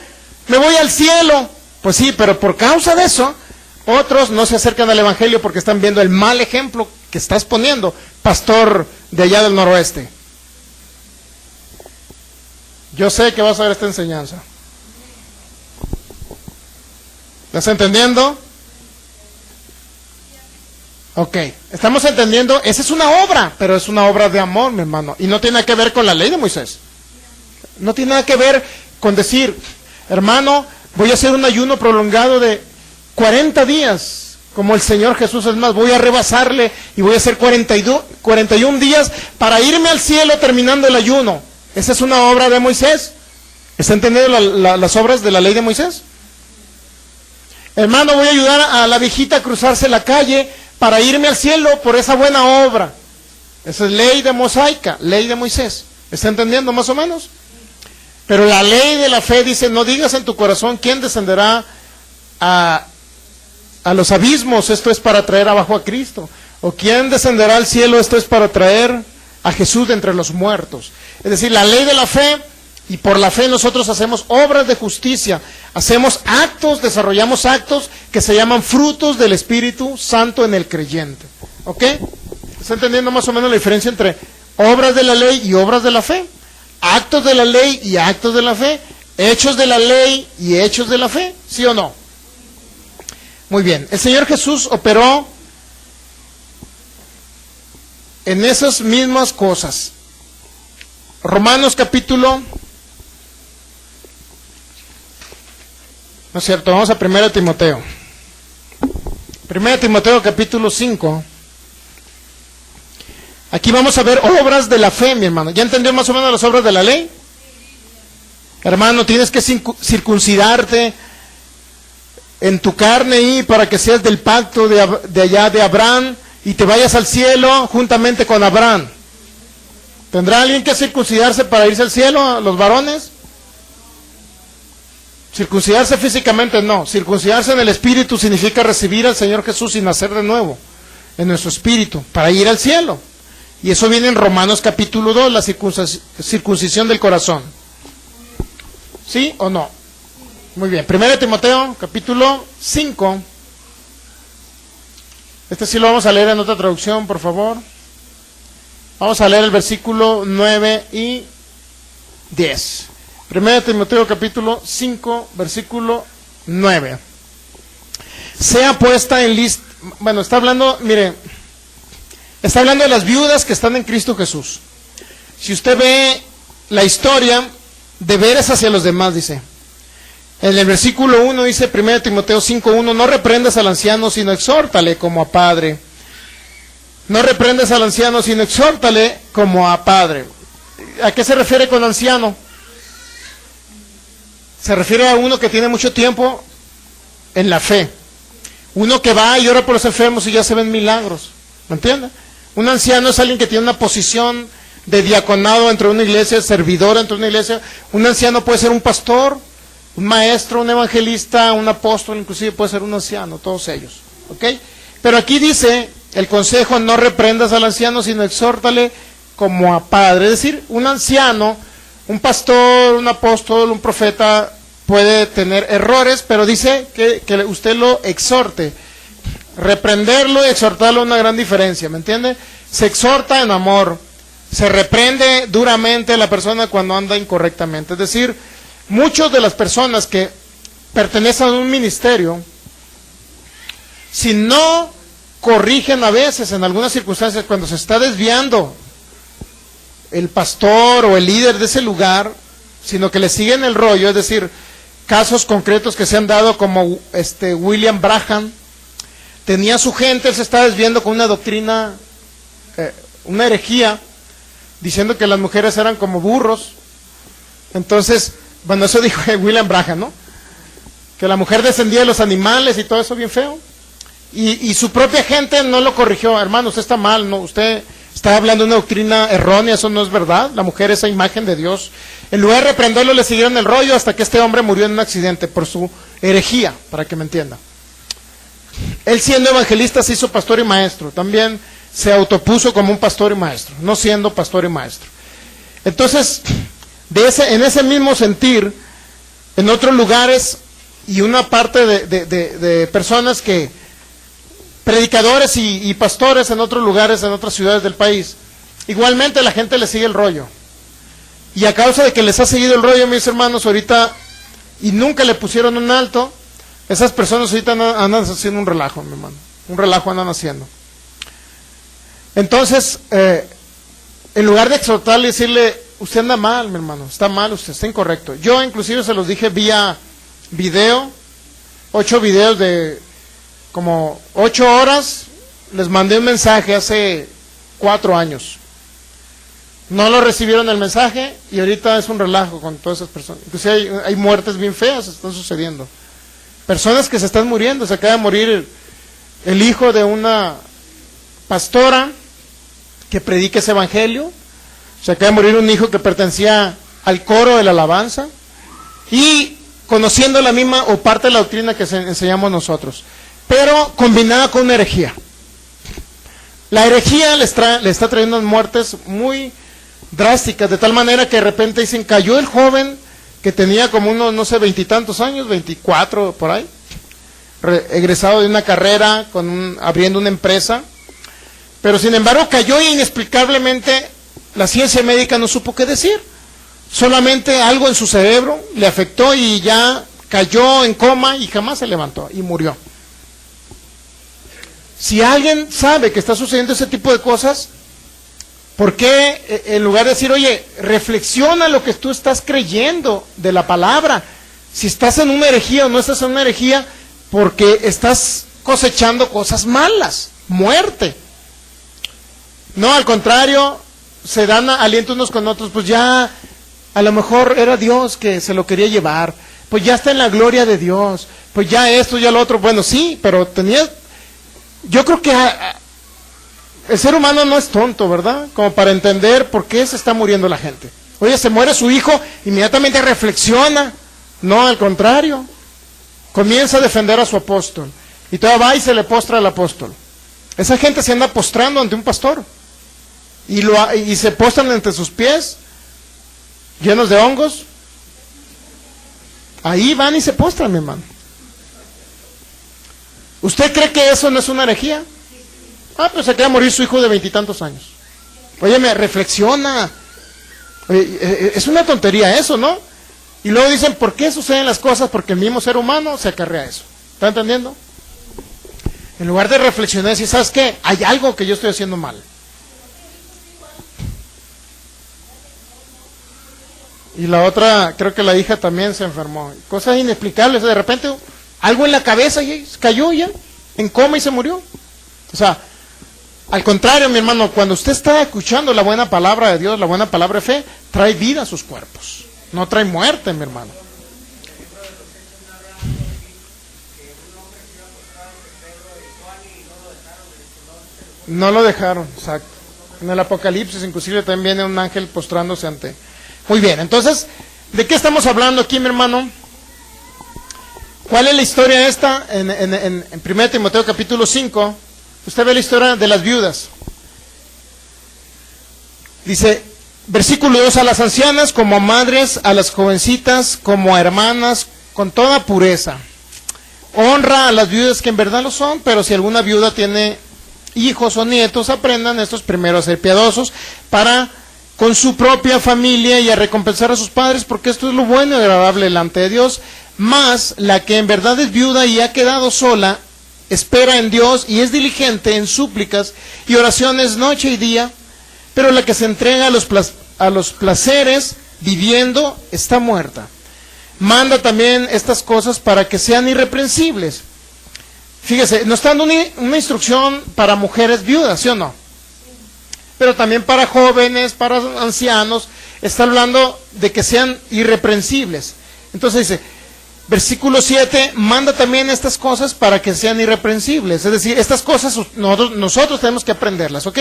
[SPEAKER 1] me voy al cielo. Pues sí, pero por causa de eso, otros no se acercan al Evangelio porque están viendo el mal ejemplo que estás poniendo, pastor de allá del noroeste. Yo sé que vas a ver esta enseñanza. ¿Estás entendiendo? Ok, estamos entendiendo, esa es una obra, pero es una obra de amor, mi hermano, y no tiene nada que ver con la ley de Moisés. No tiene nada que ver con decir, hermano, voy a hacer un ayuno prolongado de 40 días, como el Señor Jesús, es más, voy a rebasarle y voy a hacer 41 días para irme al cielo terminando el ayuno. Esa es una obra de Moisés. ¿Está entendiendo las obras de la ley de Moisés? Hermano, voy a ayudar a la viejita a cruzarse la calle para irme al cielo por esa buena obra. Esa es ley de mosaica, ley de Moisés. ¿Está entendiendo más o menos? Pero la ley de la fe dice, no digas en tu corazón quién descenderá a los abismos, esto es para traer abajo a Cristo. O quién descenderá al cielo, esto es para traer a Jesús de entre los muertos. Es decir, la ley de la fe, y por la fe nosotros hacemos obras de justicia, hacemos actos, desarrollamos actos que se llaman frutos del Espíritu Santo en el creyente. ¿Ok? ¿Está entendiendo más o menos la diferencia entre obras de la ley y obras de la fe? Actos de la ley y actos de la fe, hechos de la ley y hechos de la fe, ¿sí o no? Muy bien, el Señor Jesús operó en esas mismas cosas. Romanos capítulo, no es cierto, vamos a 1 Timoteo. 1 Timoteo capítulo 5. Aquí vamos a ver obras de la fe, mi hermano. ¿Ya entendió más o menos las obras de la ley? Hermano, tienes que circuncidarte en tu carne y para que seas del pacto de allá de Abraham y te vayas al cielo juntamente con Abraham. ¿Tendrá alguien que circuncidarse para irse al cielo, los varones? Circuncidarse físicamente no, circuncidarse en el espíritu significa recibir al Señor Jesús y nacer de nuevo en nuestro espíritu para ir al cielo. Y eso viene en Romanos capítulo 2, la circuncisión del corazón. ¿Sí o no? Muy bien. 1 Timoteo capítulo 5. Este sí lo vamos a leer en otra traducción, por favor. Vamos a leer el versículo 9 y 10. 1 Timoteo capítulo 5, versículo 9. Sea puesta en lista. Bueno, está hablando, mire, está hablando de las viudas que están en Cristo Jesús. Si usted ve la historia, deberes hacia los demás, dice. En el versículo 1 dice, 1 Timoteo 5:1, no reprendas al anciano, sino exhórtale como a padre. No reprendas al anciano, sino exhórtale como a padre. ¿A qué se refiere con anciano? Se refiere a uno que tiene mucho tiempo en la fe. Uno que va y ora por los enfermos y ya se ven milagros. ¿Me entiende? Un anciano es alguien que tiene una posición de diaconado dentro de una iglesia, servidor dentro de una iglesia. Un anciano puede ser un pastor, un maestro, un evangelista, un apóstol, inclusive puede ser un anciano, todos ellos. ¿Ok? Pero aquí dice el consejo, no reprendas al anciano, sino exhórtale como a padre. Es decir, un anciano, un pastor, un apóstol, un profeta puede tener errores, pero dice que usted lo exhorte. Reprenderlo y exhortarlo es una gran diferencia, ¿me entiende? Se exhorta en amor, se reprende duramente a la persona cuando anda incorrectamente. Es decir, muchas de las personas que pertenecen a un ministerio, si no corrigen a veces, en algunas circunstancias, cuando se está desviando el pastor o el líder de ese lugar, sino que le siguen el rollo, es decir, casos concretos que se han dado como William Branham, tenía su gente, él se está desviando con una doctrina, una herejía, diciendo que las mujeres eran como burros. Entonces, bueno, eso dijo William Branham, ¿no? Que la mujer descendía de los animales y todo eso bien feo. Y su propia gente no lo corrigió. Hermano, usted está mal, no, usted está hablando de una doctrina errónea, eso no es verdad. La mujer es esa imagen de Dios. En lugar de reprenderlo, le siguieron el rollo hasta que este hombre murió en un accidente por su herejía, para que me entienda. Él, siendo evangelista, se hizo pastor y maestro. También se autopuso como un pastor y maestro, no siendo pastor y maestro. Entonces, en ese mismo sentir, en otros lugares, y una parte de personas que, predicadores y pastores en otros lugares, en otras ciudades del país, igualmente la gente le sigue el rollo. Y a causa de que les ha seguido el rollo, mis hermanos, ahorita, y nunca le pusieron un alto, esas personas ahorita andan haciendo un relajo, mi hermano. Un relajo andan haciendo. Entonces, en lugar de exhortarle y decirle, usted anda mal, mi hermano, está mal, usted está incorrecto. Yo inclusive se los dije vía video, 8 videos de como 8 horas, les mandé un mensaje hace 4 años. No lo recibieron el mensaje y ahorita es un relajo con todas esas personas. Inclusive hay muertes bien feas, están sucediendo. Personas que se están muriendo, se acaba de morir el hijo de una pastora que predica ese evangelio, se acaba de morir un hijo que pertenecía al coro de la alabanza, y conociendo la misma o parte de la doctrina que enseñamos nosotros, pero combinada con una herejía. La herejía le está trayendo muertes muy drásticas, de tal manera que de repente dicen, cayó el joven que tenía como unos, no sé, 20 y tantos años, 24 por ahí, egresado de una carrera, abriendo una empresa, pero sin embargo cayó y inexplicablemente la ciencia médica no supo qué decir. Solamente algo en su cerebro le afectó y ya cayó en coma y jamás se levantó y murió. Si alguien sabe que está sucediendo ese tipo de cosas, ¿por qué en lugar de decir, oye, reflexiona lo que tú estás creyendo de la palabra? Si estás en una herejía o no estás en una herejía, porque estás cosechando cosas malas, muerte. No, al contrario, se dan aliento unos con otros, pues ya, a lo mejor era Dios que se lo quería llevar, pues ya está en la gloria de Dios, pues ya esto, ya lo otro. Bueno, sí, pero yo creo que el ser humano no es tonto, ¿verdad? Como para entender por qué se está muriendo la gente. Oye, se muere su hijo, inmediatamente reflexiona. No, al contrario, comienza a defender a su apóstol, y todavía va y se le postra al apóstol. Esa gente se anda postrando ante un pastor, y se postran entre sus pies, llenos de hongos. Ahí van y se postran, mi hermano. ¿Usted cree que eso no es una herejía? Pues se queda a morir su hijo de 20 y tantos años. Óyeme, reflexiona. Oye, es una tontería eso, ¿no? Y luego dicen, ¿por qué suceden las cosas? Porque el mismo ser humano se acarrea eso. ¿Está entendiendo? En lugar de reflexionar y decir, ¿sabes qué? Hay algo que yo estoy haciendo mal. Y la otra, creo que la hija también se enfermó. Cosas inexplicables. De repente, algo en la cabeza y cayó ya, en coma y se murió. O sea, al contrario, mi hermano, cuando usted está escuchando la buena palabra de Dios, la buena palabra de fe, trae vida a sus cuerpos. No trae muerte, mi hermano. No lo dejaron, exacto. En el Apocalipsis, inclusive, también viene un ángel postrándose ante. Muy bien, entonces, ¿de qué estamos hablando aquí, mi hermano? ¿Cuál es la historia esta? En 1 Timoteo capítulo 5, usted ve la historia de las viudas. Dice, versículo 2, a las ancianas como a madres, a las jovencitas como a hermanas, con toda pureza. Honra a las viudas que en verdad lo son, pero si alguna viuda tiene hijos o nietos, aprendan estos primero a ser piadosos, para con su propia familia y a recompensar a sus padres, porque esto es lo bueno y agradable delante de Dios. Mas la que en verdad es viuda y ha quedado sola, espera en Dios y es diligente en súplicas y oraciones noche y día, pero la que se entrega a los placeres viviendo está muerta. Manda también estas cosas para que sean irreprensibles. Fíjese, nos está dando una instrucción para mujeres viudas, ¿sí o no? Pero también para jóvenes, para ancianos, está hablando de que sean irreprensibles. Entonces dice, versículo 7, manda también estas cosas para que sean irreprensibles. Es decir, estas cosas nosotros tenemos que aprenderlas, ¿ok?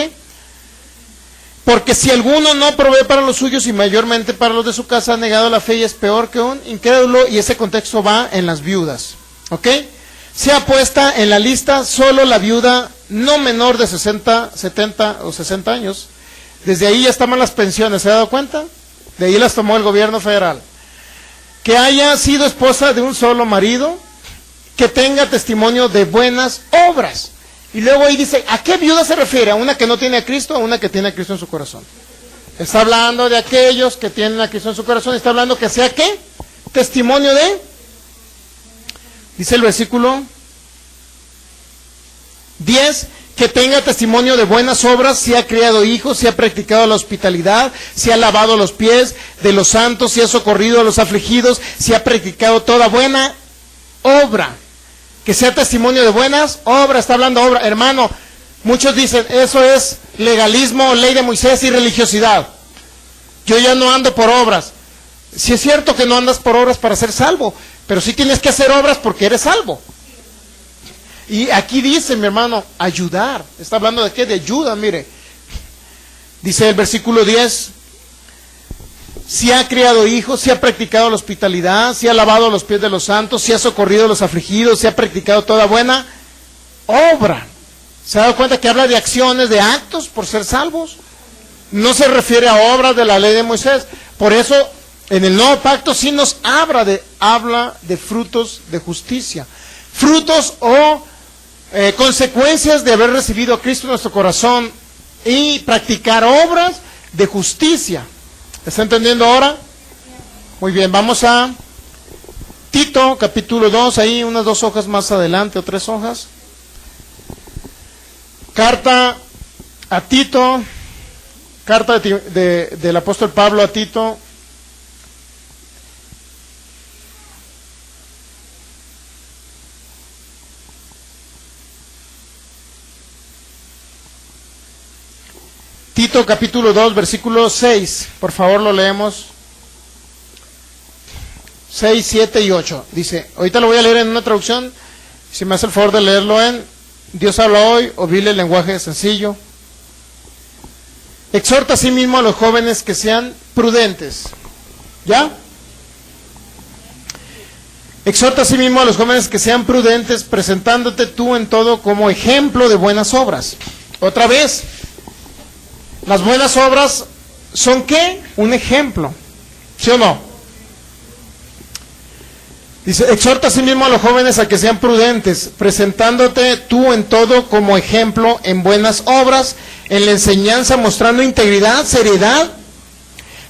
[SPEAKER 1] Porque si alguno no provee para los suyos y mayormente para los de su casa, ha negado la fe y es peor que un incrédulo, y ese contexto va en las viudas, ¿ok? Sea puesta en la lista solo la viuda no menor de 60, 70 o 60 años. Desde ahí ya estaban las pensiones, ¿se ha dado cuenta? De ahí las tomó el gobierno federal. Que haya sido esposa de un solo marido, que tenga testimonio de buenas obras. Y luego ahí dice, ¿a qué viuda se refiere? ¿A una que no tiene a Cristo o a una que tiene a Cristo en su corazón? Está hablando de aquellos que tienen a Cristo en su corazón. Está hablando que sea ¿qué? Testimonio de... Dice el versículo 10, que tenga testimonio de buenas obras, si ha criado hijos, si ha practicado la hospitalidad, si ha lavado los pies de los santos, si ha socorrido a los afligidos, si ha practicado toda buena obra. Que sea testimonio de buenas obras, está hablando obra. Hermano, muchos dicen, eso es legalismo, ley de Moisés y religiosidad. Yo ya no ando por obras. Sí es cierto que no andas por obras para ser salvo, pero sí tienes que hacer obras porque eres salvo. Y aquí dice, mi hermano, ayudar. Está hablando de qué? De ayuda, mire. Dice el versículo 10, si ha criado hijos, si ha practicado la hospitalidad, si ha lavado los pies de los santos, si ha socorrido a los afligidos, si ha practicado toda buena obra. ¿Se ha dado cuenta que habla de acciones, de actos por ser salvos? No se refiere a obras de la ley de Moisés. Por eso, en el nuevo pacto sí nos habla de frutos de justicia. Frutos o consecuencias de haber recibido a Cristo en nuestro corazón y practicar obras de justicia. ¿Está entendiendo ahora? Muy bien, vamos a Tito, capítulo 2, ahí unas 2 hojas más adelante, o 3 hojas. Carta a Tito, carta del apóstol Pablo a Tito. Tito capítulo 2, versículo 6, por favor lo leemos. 6, 7 y 8. Dice, ahorita lo voy a leer en una traducción, si me hace el favor de leerlo en Dios habla hoy, o Biblia, lenguaje sencillo. Exhorta a sí mismo a los jóvenes que sean prudentes. ¿Ya? Exhorta a sí mismo a los jóvenes que sean prudentes, presentándote tú en todo como ejemplo de buenas obras. Otra vez, las buenas obras son ¿qué? Un ejemplo, ¿sí o no? Dice, exhorta a sí mismo a los jóvenes a que sean prudentes, presentándote tú en todo como ejemplo en buenas obras, en la enseñanza mostrando integridad, seriedad,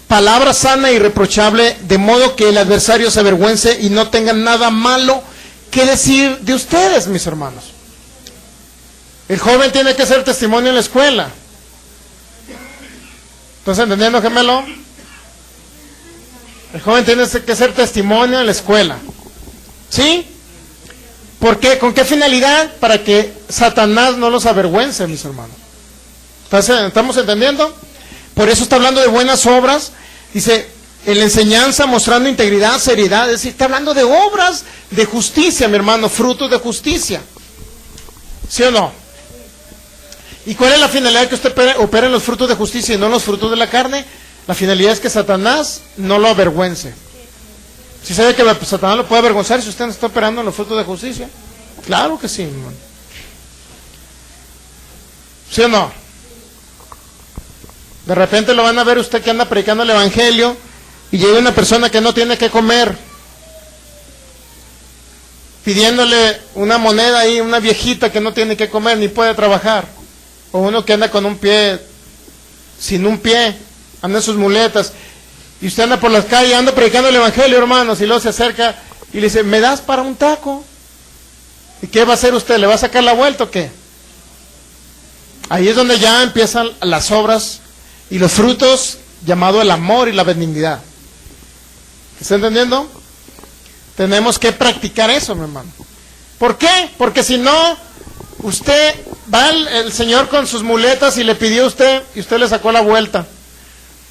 [SPEAKER 1] palabra sana y irreprochable, de modo que el adversario se avergüence y no tenga nada malo que decir de ustedes, mis hermanos. El joven tiene que ser testimonio en la escuela. ¿Estás entendiendo, gemelo? El joven tiene que ser testimonio en la escuela. ¿Sí? ¿Por qué? ¿Con qué finalidad? Para que Satanás no los avergüence, mis hermanos. ¿Estamos entendiendo? Por eso está hablando de buenas obras. Dice, en la enseñanza mostrando integridad, seriedad. Es decir, está hablando de obras de justicia, mi hermano, frutos de justicia. ¿Sí o no? ¿Y cuál es la finalidad que usted opera en los frutos de justicia y no en los frutos de la carne? La finalidad es que Satanás no lo avergüence. ¿Sí sabe que Satanás lo puede avergonzar si usted no está operando en los frutos de justicia? Claro que sí, hermano. ¿Sí o no? De repente lo van a ver usted que anda predicando el evangelio y llega una persona que no tiene que comer, pidiéndole una moneda ahí, una viejita que no tiene que comer ni puede trabajar. O uno que anda con un pie, sin un pie, anda en sus muletas, y usted anda por las calles, anda predicando el evangelio, hermanos, y luego se acerca y le dice, ¿me das para un taco? ¿Y qué va a hacer usted? ¿Le va a sacar la vuelta o qué? Ahí es donde ya empiezan las obras y los frutos llamado el amor y la benignidad. ¿Está entendiendo? Tenemos que practicar eso, mi hermano. ¿Por qué? Porque si no, usted va el Señor con sus muletas y le pidió a usted y usted le sacó la vuelta.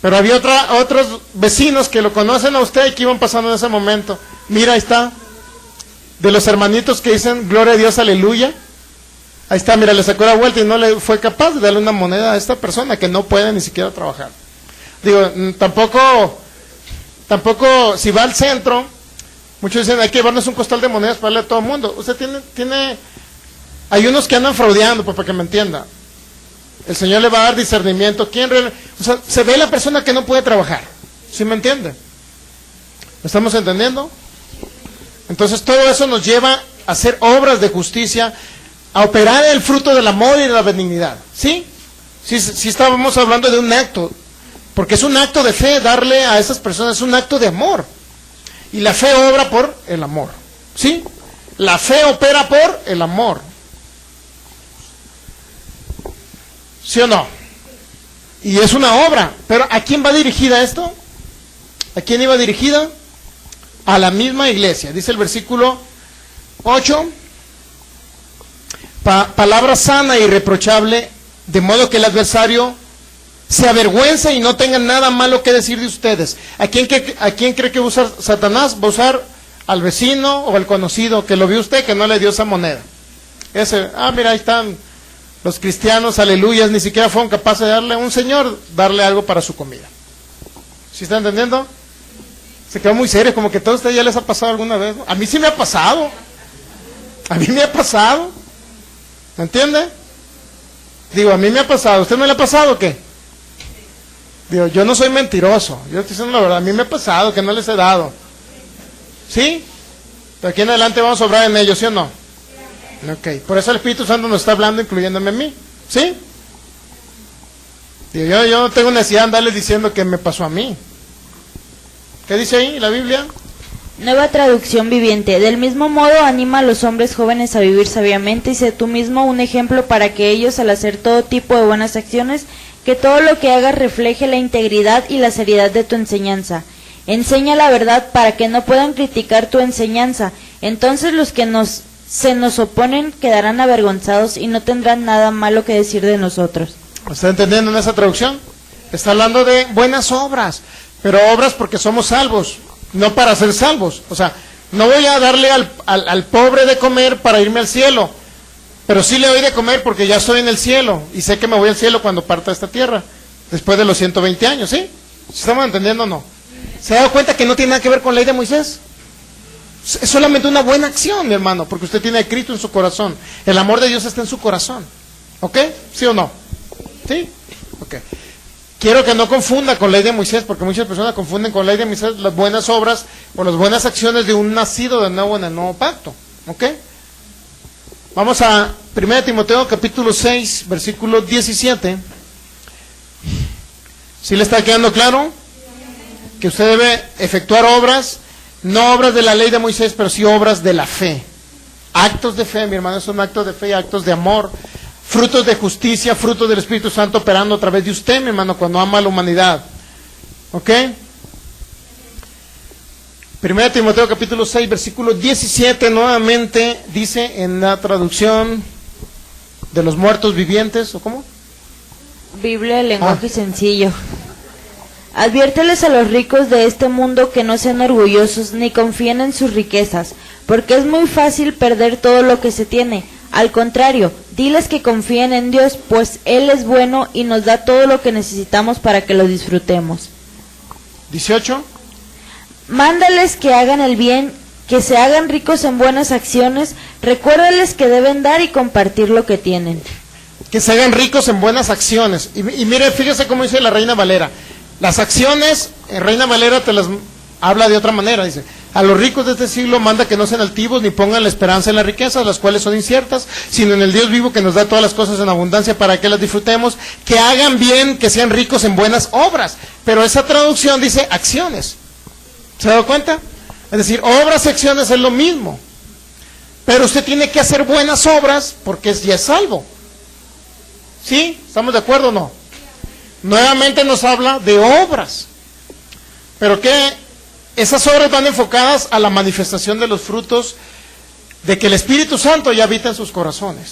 [SPEAKER 1] Pero había otros vecinos que lo conocen a usted y que iban pasando en ese momento. Mira, ahí está. De los hermanitos que dicen gloria a Dios, aleluya. Ahí está, mira, le sacó la vuelta y no le fue capaz de darle una moneda a esta persona que no puede ni siquiera trabajar. Digo, tampoco si va al centro, muchos dicen hay que llevarnos un costal de monedas para darle a todo el mundo. Usted tiene, hay unos que andan fraudeando, para que me entienda. El Señor le va a dar discernimiento. O sea, se ve la persona que no puede trabajar. ¿Sí me entiende? ¿Lo estamos entendiendo? Entonces todo eso nos lleva a hacer obras de justicia, a operar el fruto del amor y de la benignidad. ¿Sí? Sí estábamos hablando de un acto, porque es un acto de fe darle a esas personas, es un acto de amor. Y la fe obra por el amor. ¿Sí? La fe opera por el amor. ¿Sí o no? Y es una obra. Pero ¿a quién va dirigida esto? ¿A quién iba dirigida? A la misma iglesia. Dice el versículo 8. Palabra sana y irreprochable, de modo que el adversario se avergüence y no tenga nada malo que decir de ustedes. ¿A quién cree que va a usar Satanás? Va a usar al vecino o al conocido que lo vio usted, que no le dio esa moneda. Mira, ahí están los cristianos, aleluyas, ni siquiera fueron capaces de darle a un señor, darle algo para su comida. ¿Sí está entendiendo? Se quedó muy serio, como que todo usted ya les ha pasado alguna vez, ¿no? A mí sí me ha pasado. A mí me ha pasado. ¿Me entiende? Digo, a mí me ha pasado. ¿Usted me le ha pasado o qué? Digo, yo no soy mentiroso. Yo estoy diciendo la verdad. A mí me ha pasado que no les he dado. ¿Sí? De aquí en adelante vamos a obrar en ellos, ¿sí o no? Ok. Por eso el Espíritu Santo nos está hablando, incluyéndome a mí. ¿Sí? Digo, yo no tengo necesidad de andarles diciendo que me pasó a mí. ¿Qué dice ahí la Biblia?
[SPEAKER 2] Nueva traducción viviente. Del mismo modo, anima a los hombres jóvenes a vivir sabiamente y sé tú mismo un ejemplo para que ellos, al hacer todo tipo de buenas acciones, que todo lo que hagas refleje la integridad y la seriedad de tu enseñanza. Enseña la verdad para que no puedan criticar tu enseñanza. Entonces los que se nos oponen quedarán avergonzados y no tendrán nada malo que decir de nosotros.
[SPEAKER 1] ¿Está entendiendo en esa traducción? Está hablando de buenas obras, pero obras porque somos salvos. No para ser salvos. O sea, no voy a darle al pobre de comer para irme al cielo, pero sí le doy de comer porque ya estoy en el cielo y sé que me voy al cielo cuando parta esta tierra, después de los 120 años, ¿sí? ¿Estamos entendiendo o no? ¿Se ha dado cuenta que no tiene nada que ver con la ley de Moisés? Es solamente una buena acción, mi hermano, porque usted tiene a Cristo en su corazón. El amor de Dios está en su corazón. ¿Ok? ¿Sí o no? ¿Sí? Ok. Quiero que no confunda con ley de Moisés, porque muchas personas confunden con ley de Moisés las buenas obras o las buenas acciones de un nacido de nuevo en el nuevo pacto. ¿Ok? Vamos a 1 Timoteo capítulo 6, versículo 17. ¿Sí le está quedando claro? Que usted debe efectuar obras, no obras de la ley de Moisés, pero sí obras de la fe. Actos de fe, mi hermano, son actos de fe y actos de amor. Frutos de justicia, frutos del Espíritu Santo operando a través de usted, mi hermano, cuando ama a la humanidad. ¿Ok? 1 Timoteo capítulo 6, versículo 17, nuevamente dice en la traducción de los muertos vivientes, ¿o cómo?
[SPEAKER 2] Biblia, lenguaje sencillo. Adviérteles a los ricos de este mundo que no sean orgullosos ni confíen en sus riquezas, porque es muy fácil perder todo lo que se tiene. Al contrario, diles que confíen en Dios, pues Él es bueno y nos da todo lo que necesitamos para que lo disfrutemos.
[SPEAKER 1] 18.
[SPEAKER 2] Mándales que hagan el bien, que se hagan ricos en buenas acciones, recuérdales que deben dar y compartir lo que tienen.
[SPEAKER 1] Que se hagan ricos en buenas acciones. Y mire, fíjese cómo dice la Reina Valera. Las acciones, en Reina Valera te las habla de otra manera, dice: a los ricos de este siglo manda que no sean altivos ni pongan la esperanza en las riquezas, las cuales son inciertas, sino en el Dios vivo que nos da todas las cosas en abundancia para que las disfrutemos, que hagan bien, que sean ricos en buenas obras. Pero esa traducción dice acciones. ¿Se ha dado cuenta? Es decir, obras y acciones es lo mismo. Pero usted tiene que hacer buenas obras porque ya es salvo. ¿Sí? ¿Estamos de acuerdo o no? Nuevamente nos habla de obras. Pero que esas obras van enfocadas a la manifestación de los frutos de que el Espíritu Santo ya habita en sus corazones.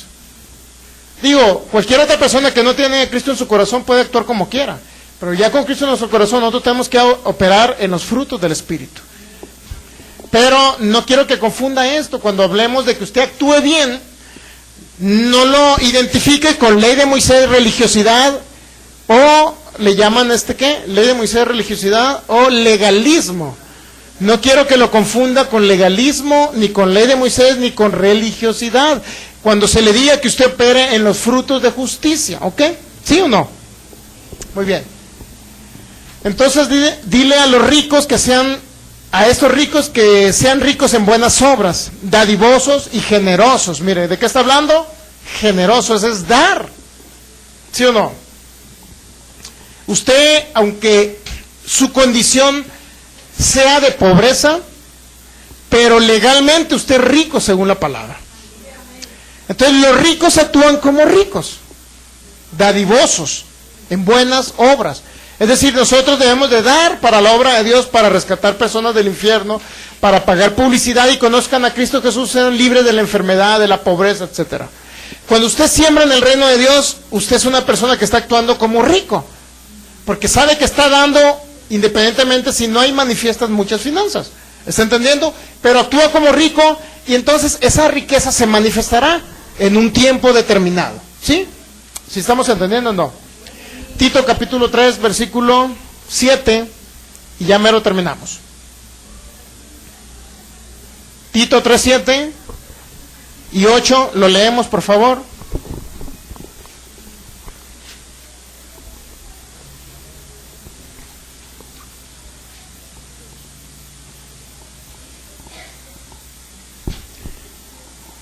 [SPEAKER 1] Digo, cualquier otra persona que no tiene a Cristo en su corazón puede actuar como quiera, pero ya con Cristo en nuestro corazón nosotros tenemos que operar en los frutos del Espíritu. Pero no quiero que confunda esto. Cuando hablemos de que usted actúe bien, no lo identifique con ley de Moisés, religiosidad, o le llaman ¿qué? Ley de Moisés, religiosidad o legalismo. No quiero que lo confunda con legalismo, ni con ley de Moisés, ni con religiosidad. Cuando se le diga que usted opere en los frutos de justicia, ¿ok? ¿Sí o no? Muy bien. Entonces dile a los ricos que sean, a estos ricos que sean ricos en buenas obras, dadivosos y generosos. Mire, ¿de qué está hablando? Generosos, es dar. ¿Sí o no? Usted, aunque su condición sea de pobreza, pero legalmente usted es rico según la palabra. Entonces los ricos actúan como ricos, dadivosos, en buenas obras. Es decir, nosotros debemos de dar para la obra de Dios, para rescatar personas del infierno, para pagar publicidad y conozcan a Cristo Jesús, sean libres de la enfermedad, de la pobreza, etcétera. Cuando usted siembra en el reino de Dios, usted es una persona que está actuando como rico, porque sabe que está dando independientemente si no hay manifiestas muchas finanzas. ¿Está entendiendo? Pero actúa como rico y entonces esa riqueza se manifestará en un tiempo determinado. ¿Sí? ¿Sí estamos entendiendo o no? Tito capítulo 3, versículo 7, y ya mero terminamos. Tito 3, 7 y 8, lo leemos por favor.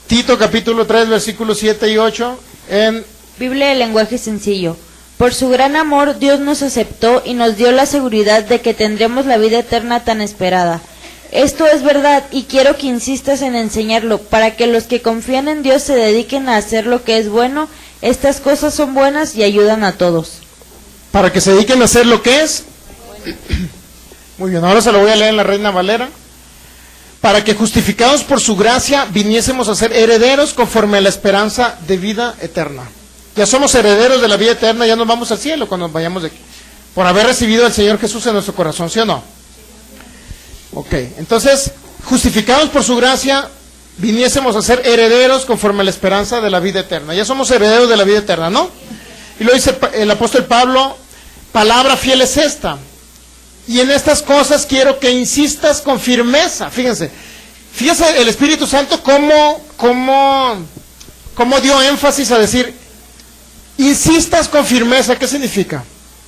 [SPEAKER 1] Tito capítulo 3, versículos 7 y 8, en
[SPEAKER 2] Biblia de lenguaje sencillo. Por su gran amor, Dios nos aceptó y nos dio la seguridad de que tendremos la vida eterna tan esperada. Esto es verdad y quiero que insistas en enseñarlo, para que los que confían en Dios se dediquen a hacer lo que es bueno. Estas cosas son buenas y ayudan a todos.
[SPEAKER 1] Para que se dediquen a hacer lo que es. Muy bien, ahora se lo voy a leer en la Reina Valera. Para que justificados por su gracia viniésemos a ser herederos conforme a la esperanza de vida eterna. Ya somos herederos de la vida eterna, ya nos vamos al cielo cuando vayamos de aquí, por haber recibido al Señor Jesús en nuestro corazón, ¿sí o no? Ok, entonces, justificados por su gracia viniésemos a ser herederos conforme a la esperanza de la vida eterna. Ya somos herederos de la vida eterna, ¿no? Y lo dice el apóstol Pablo, palabra fiel es esta. Y en estas cosas quiero que insistas con firmeza. Fíjense el Espíritu Santo cómo dio énfasis a decir, insistas con firmeza. ¿Qué significa?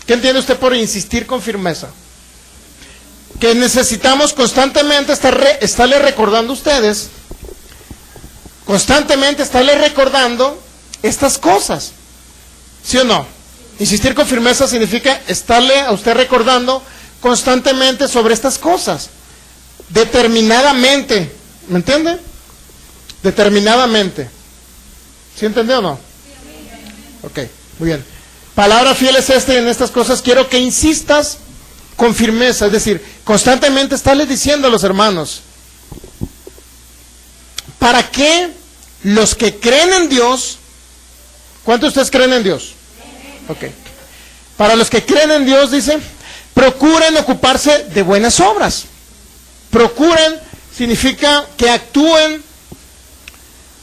[SPEAKER 1] ¿Qué entiende usted por insistir con firmeza? Que necesitamos constantemente estarle recordando a ustedes, constantemente estarle recordando estas cosas. ¿Sí o no? Insistir con firmeza significa estarle a usted recordando constantemente sobre estas cosas, determinadamente. ¿Me entiende? Determinadamente. ¿Sí entendió o no? Ok, muy bien. Palabra fiel es esta, y en estas cosas quiero que insistas con firmeza, es decir, constantemente estarles diciendo a los hermanos, para que los que creen en Dios, ¿cuántos de ustedes creen en Dios? Ok. Para los que creen en Dios, dice, procuren ocuparse de buenas obras. Procuren significa que actúen,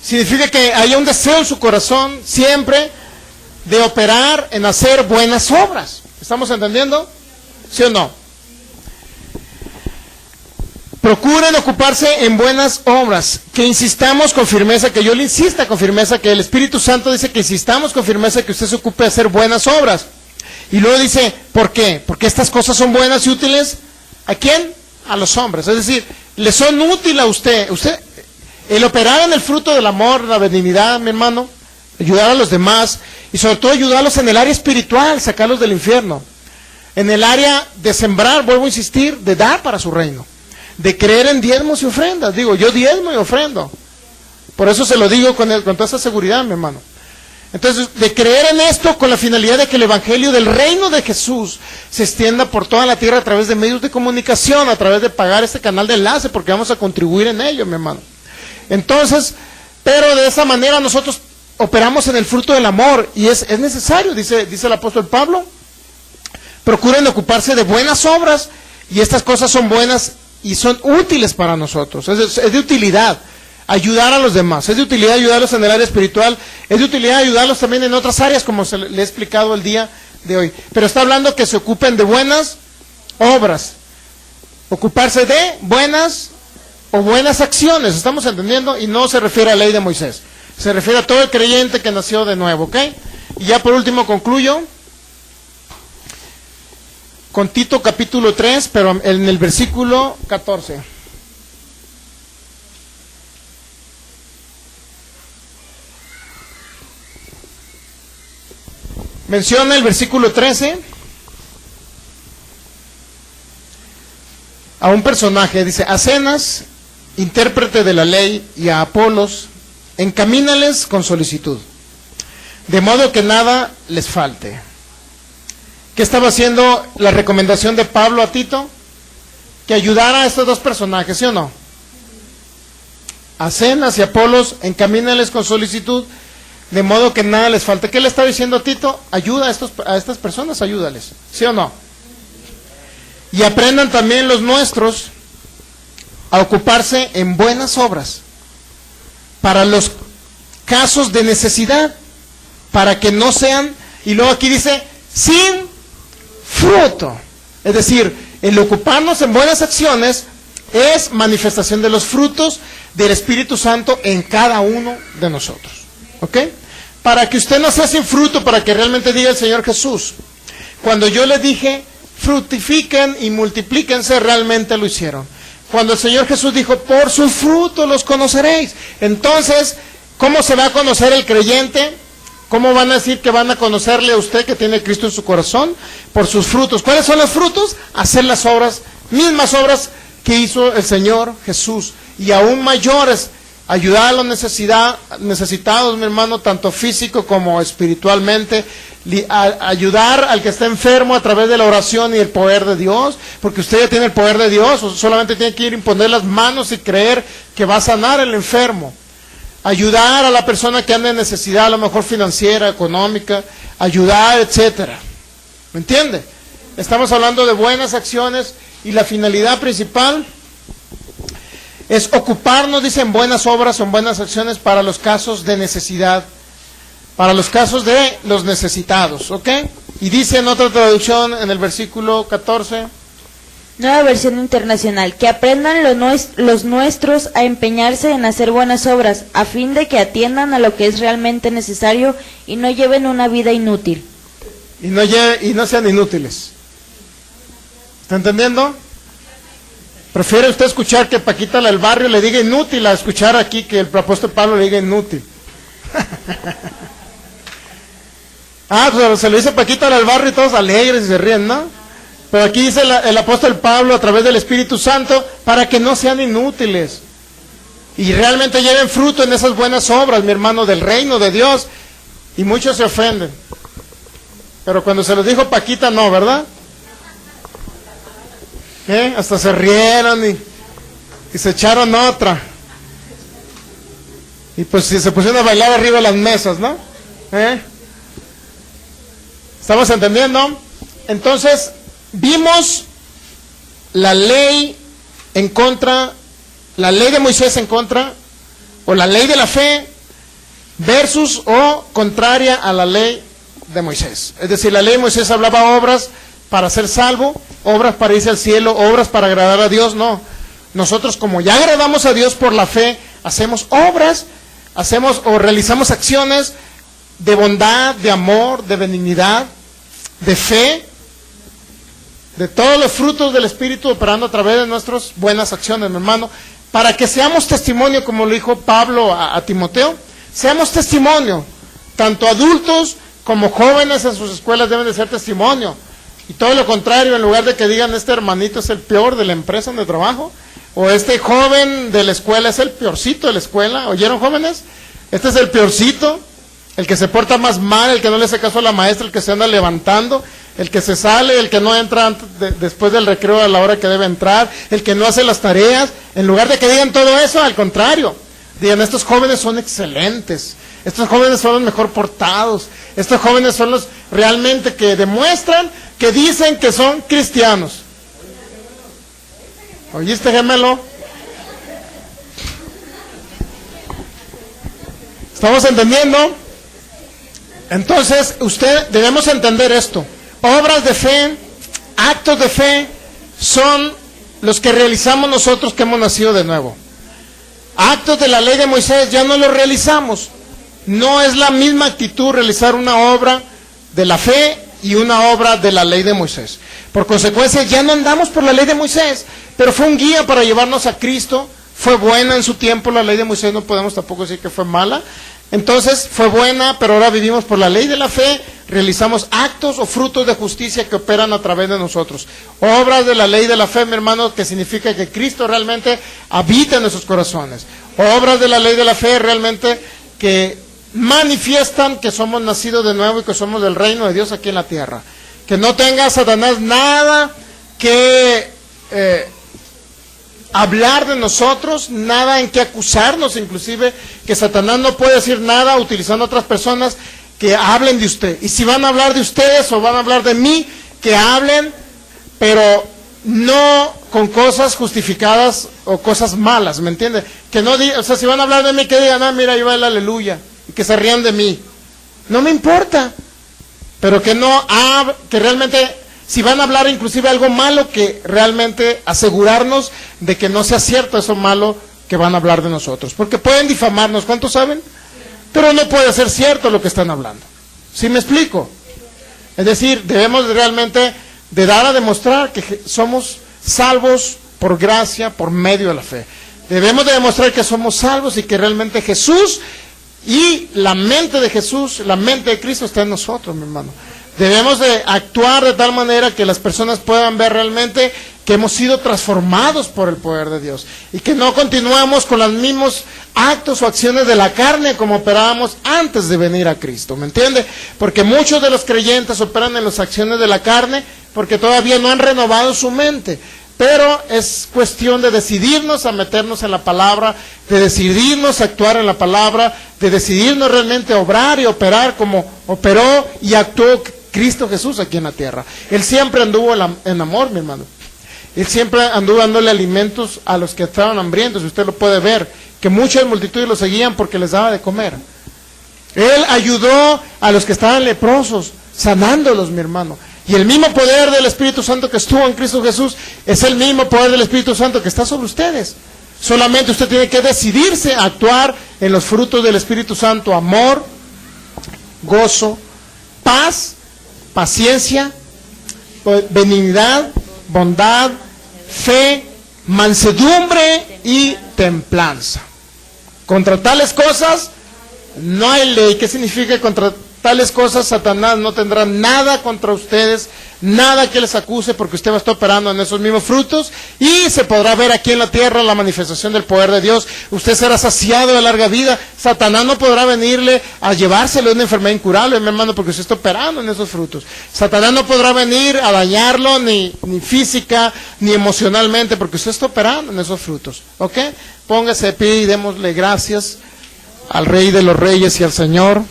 [SPEAKER 1] significa que haya un deseo en su corazón siempre de operar en hacer buenas obras. ¿Estamos entendiendo? ¿Sí o no? Procuren ocuparse en buenas obras, que insistamos con firmeza, que yo le insista con firmeza, que el Espíritu Santo dice que insistamos con firmeza que usted se ocupe de hacer buenas obras. Y luego dice, ¿por qué? Porque estas cosas son buenas y útiles, ¿a quién? A los hombres. Es decir, le son útiles a usted. El operar en el fruto del amor, la benignidad, mi hermano, ayudar a los demás, y sobre todo ayudarlos en el área espiritual, sacarlos del infierno. En el área de sembrar, vuelvo a insistir, de dar para su reino. De creer en diezmos y ofrendas. Digo, yo diezmo y ofrendo. Por eso se lo digo con toda esa seguridad, mi hermano. Entonces, de creer en esto con la finalidad de que el evangelio del reino de Jesús se extienda por toda la tierra a través de medios de comunicación, a través de pagar este canal de enlace, porque vamos a contribuir en ello, mi hermano. Entonces, pero de esa manera nosotros operamos en el fruto del amor, y es necesario, dice el apóstol Pablo, procuren ocuparse de buenas obras, y estas cosas son buenas y son útiles para nosotros, es de utilidad. Ayudar a los demás, es de utilidad ayudarlos en el área espiritual, es de utilidad ayudarlos también en otras áreas, como le he explicado el día de hoy. Pero está hablando que se ocupen de buenas obras, ocuparse de buenas o buenas acciones, ¿estamos entendiendo? Y no se refiere a la ley de Moisés, se refiere a todo el creyente que nació de nuevo, ¿ok? Y ya por último concluyo con Tito capítulo 3, pero en el versículo 14. Menciona el versículo 13 a un personaje, dice: a Zenas, intérprete de la ley, y a Apolos, encamínales con solicitud, de modo que nada les falte. ¿Qué estaba haciendo la recomendación de Pablo a Tito? Que ayudara a estos dos personajes, ¿sí o no? A Zenas y a Apolos, encamínales con solicitud, de modo que nada les falte. ¿Qué le está diciendo Tito? Ayuda a estas personas, ayúdales, ¿sí o no? Y aprendan también los nuestros a ocuparse en buenas obras para los casos de necesidad, para que no sean, y luego aquí dice, sin fruto. Es decir, el ocuparnos en buenas acciones es manifestación de los frutos del Espíritu Santo en cada uno de nosotros. ¿Ok? Para que usted no sea sin fruto, para que realmente diga el Señor Jesús, cuando yo le dije, fructifiquen y multiplíquense, realmente lo hicieron. Cuando el Señor Jesús dijo, por sus frutos los conoceréis. Entonces, ¿cómo se va a conocer el creyente? ¿Cómo van a decir que van a conocerle a usted que tiene Cristo en su corazón? Por sus frutos. ¿Cuáles son los frutos? Hacer las obras, mismas obras que hizo el Señor Jesús, y aún mayores. Ayudar a los necesitados, mi hermano, tanto físico como espiritualmente. Ayudar al que está enfermo a través de la oración y el poder de Dios, porque usted ya tiene el poder de Dios, solamente tiene que ir y poner las manos y creer que va a sanar el enfermo. Ayudar a la persona que anda en necesidad, a lo mejor financiera, económica, ayudar, etcétera. ¿Me entiende? Estamos hablando de buenas acciones, y la finalidad principal es ocuparnos, dicen, buenas obras o en buenas acciones para los casos de necesidad, para los casos de los necesitados, ¿ok? Y dice en otra traducción, en el versículo 14,
[SPEAKER 2] Nueva versión internacional, que aprendan los nuestros a empeñarse en hacer buenas obras, a fin de que atiendan a lo que es realmente necesario y no lleven una vida inútil.
[SPEAKER 1] Y no sean inútiles. ¿Está entendiendo? ¿Prefiere usted escuchar que Paquita la del barrio le diga inútil a escuchar aquí que el apóstol Pablo le diga inútil? Pues se lo dice Paquita la del barrio y todos alegres y se ríen, ¿no? Pero aquí dice el apóstol Pablo a través del Espíritu Santo, para que no sean inútiles y realmente lleven fruto en esas buenas obras, mi hermano, del reino de Dios. Y muchos se ofenden. Pero cuando se los dijo Paquita, no, ¿verdad? Hasta se rieron y se echaron otra. Y pues se pusieron a bailar arriba de las mesas, ¿no? ¿Estamos entendiendo? Entonces, vimos la ley en contra, la ley de Moisés en contra, o la ley de la fe, versus o contraria a la ley de Moisés. Es decir, la ley de Moisés hablaba obras para ser salvo, obras para irse al cielo, obras para agradar a Dios. No, nosotros, como ya agradamos a Dios por la fe, hacemos obras, hacemos o realizamos acciones de bondad, de amor, de benignidad, de fe, de todos los frutos del Espíritu operando a través de nuestras buenas acciones, mi hermano, para que seamos testimonio, como lo dijo Pablo a Timoteo, seamos testimonio, tanto adultos como jóvenes en sus escuelas deben de ser testimonio. Y todo lo contrario, en lugar de que digan, este hermanito es el peor de la empresa donde trabajo, O este joven de la escuela es el peorcito de la escuela. ¿Oyeron, jóvenes? Este es el peorcito, el que se porta más mal, el que no le hace caso a la maestra, el que se anda levantando, el que se sale, el que no entra después del recreo a la hora que debe entrar, el que no hace las tareas. En lugar de que digan todo eso, al contrario, digan, estos jóvenes son excelentes, estos jóvenes son los mejor portados, estos jóvenes son los realmente que demuestran, que dicen que son cristianos. ¿Oíste, gemelo? ¿Estamos entendiendo? Entonces, debemos entender esto. Obras de fe, actos de fe, son los que realizamos nosotros que hemos nacido de nuevo. Actos de la ley de Moisés ya no los realizamos. No es la misma actitud realizar una obra de la fe y una obra de la ley de Moisés. Por consecuencia, ya no andamos por la ley de Moisés, pero fue un guía para llevarnos a Cristo. Fue buena en su tiempo la ley de Moisés, no podemos tampoco decir que fue mala. Entonces fue buena, pero ahora vivimos por la ley de la fe, realizamos actos o frutos de justicia que operan a través de nosotros. Obras de la ley de la fe, mi hermano, que significa que Cristo realmente habita en nuestros corazones. Obras de la ley de la fe realmente que manifiestan que somos nacidos de nuevo y que somos del reino de Dios aquí en la tierra. Que no tenga Satanás nada que hablar de nosotros, nada en que acusarnos, inclusive que Satanás no puede decir nada utilizando a otras personas que hablen de usted. Y si van a hablar de ustedes o van a hablar de mí, que hablen, pero no con cosas justificadas o cosas malas, ¿me entiende? Que no digan, o sea, si van a hablar de mí, que digan, ah, mira, ahí va el aleluya, y que se rían de mí. No me importa, pero que no, que realmente, si van a hablar inclusive algo malo, que realmente asegurarnos de que no sea cierto eso malo que van a hablar de nosotros. Porque pueden difamarnos, ¿cuántos saben? Pero no puede ser cierto lo que están hablando. ¿Sí me explico? Es decir, debemos realmente de dar a demostrar que somos salvos por gracia, por medio de la fe. Debemos de demostrar que somos salvos y que realmente Jesús y la mente de Jesús, la mente de Cristo está en nosotros, mi hermano. Debemos de actuar de tal manera que las personas puedan ver realmente que hemos sido transformados por el poder de Dios y que no continuamos con los mismos actos o acciones de la carne como operábamos antes de venir a Cristo, ¿me entiende? Porque muchos de los creyentes operan en las acciones de la carne porque todavía no han renovado su mente. Pero es cuestión de decidirnos a meternos en la palabra, de decidirnos a actuar en la palabra, de decidirnos realmente a obrar y operar como operó y actuó Cristo Jesús aquí en la tierra. Él siempre anduvo en amor, mi hermano. Él siempre anduvo dándole alimentos a los que estaban hambrientos. Usted lo puede ver, que muchas multitudes lo seguían porque les daba de comer. Él ayudó a los que estaban leprosos, sanándolos, mi hermano. Y el mismo poder del Espíritu Santo que estuvo en Cristo Jesús es el mismo poder del Espíritu Santo que está sobre ustedes. Solamente usted tiene que decidirse a actuar en los frutos del Espíritu Santo: amor, gozo, paz, paciencia, benignidad, bondad, fe, mansedumbre y templanza. Contra tales cosas no hay ley. ¿Qué significa contra tales cosas? Satanás no tendrá nada contra ustedes, nada que les acuse, porque usted va a estar operando en esos mismos frutos y se podrá ver aquí en la tierra la manifestación del poder de Dios. Usted será saciado de larga vida. Satanás no podrá venirle a llevársele una enfermedad incurable, mi hermano, porque usted está operando en esos frutos. Satanás no podrá venir a dañarlo ni física ni emocionalmente, porque usted está operando en esos frutos. ¿Ok? Póngase de pie y démosle gracias al Rey de los Reyes y al Señor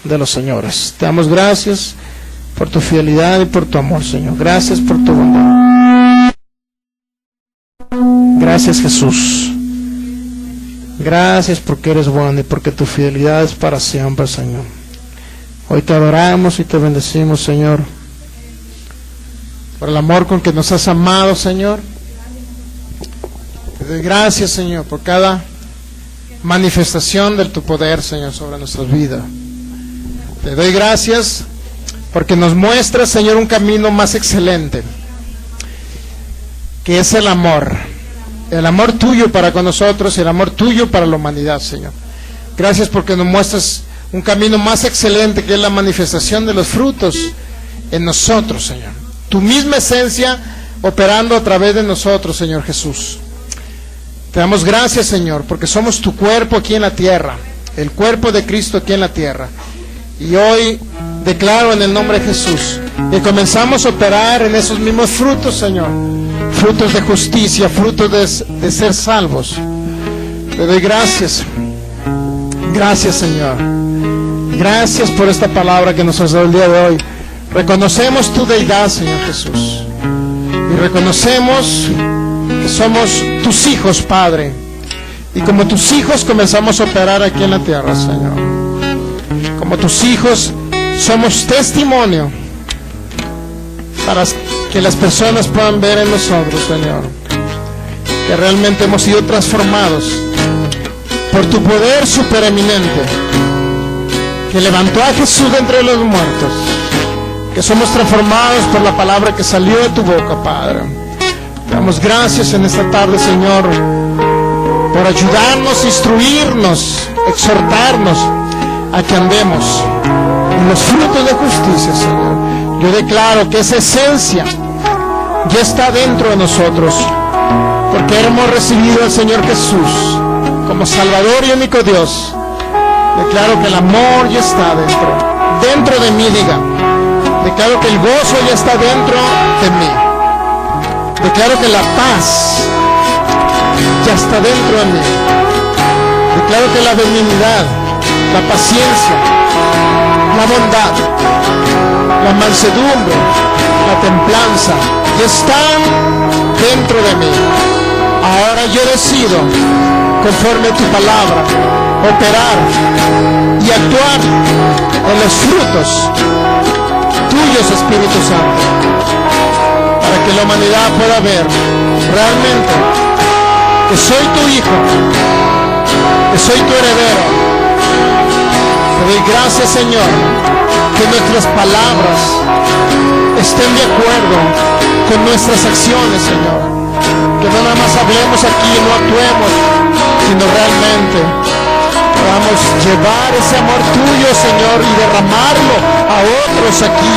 [SPEAKER 1] de los señores. Te damos gracias por tu fidelidad y por tu amor, Señor. Gracias por tu bondad. Gracias, Jesús. Gracias porque eres bueno y porque tu fidelidad es para siempre, Señor. Hoy te adoramos y te bendecimos, Señor, por el amor con que nos has amado, Señor. Te doy gracias, Señor, por cada manifestación de tu poder, Señor, sobre nuestras vidas. Te doy gracias porque nos muestras, Señor, un camino más excelente, que es el amor tuyo para con nosotros y el amor tuyo para la humanidad, Señor. Gracias porque nos muestras un camino más excelente, que es la manifestación de los frutos en nosotros, Señor. Tu misma esencia operando a través de nosotros, Señor Jesús. Te damos gracias, Señor, porque somos tu cuerpo aquí en la tierra, el cuerpo de Cristo aquí en la tierra. Y hoy declaro en el nombre de Jesús que comenzamos a operar en esos mismos frutos, Señor. Frutos de justicia, frutos de ser salvos. Te doy gracias. Gracias, Señor. Gracias por esta palabra que nos has dado el día de hoy. Reconocemos tu deidad, Señor Jesús. Y reconocemos que somos tus hijos, Padre. Y como tus hijos comenzamos a operar aquí en la tierra, Señor. Como tus hijos somos testimonio para que las personas puedan ver en nosotros, Señor, que realmente hemos sido transformados por tu poder supereminente, que levantó a Jesús de entre los muertos, que somos transformados por la palabra que salió de tu boca, Padre. Te damos gracias en esta tarde, Señor, por ayudarnos, instruirnos, exhortarnos a que andemos en los frutos de justicia, Señor. Yo declaro que esa esencia ya está dentro de nosotros, porque hemos recibido al Señor Jesús como Salvador y único Dios. Declaro que el amor ya está dentro de mí, diga. Declaro que el gozo ya está dentro de mí. Declaro que la paz ya está dentro de mí. Declaro que la benignidad, la paciencia, la bondad, la mansedumbre, la templanza ya están dentro de mí. Ahora yo decido, conforme a tu palabra, operar y actuar en los frutos tuyos, Espíritu Santo, para que la humanidad pueda ver realmente que soy tu hijo, que soy tu heredero. Te doy gracias, Señor, que nuestras palabras estén de acuerdo con nuestras acciones, Señor. Que no nada más hablemos aquí y no actuemos, sino realmente podamos llevar ese amor tuyo, Señor, y derramarlo a otros aquí,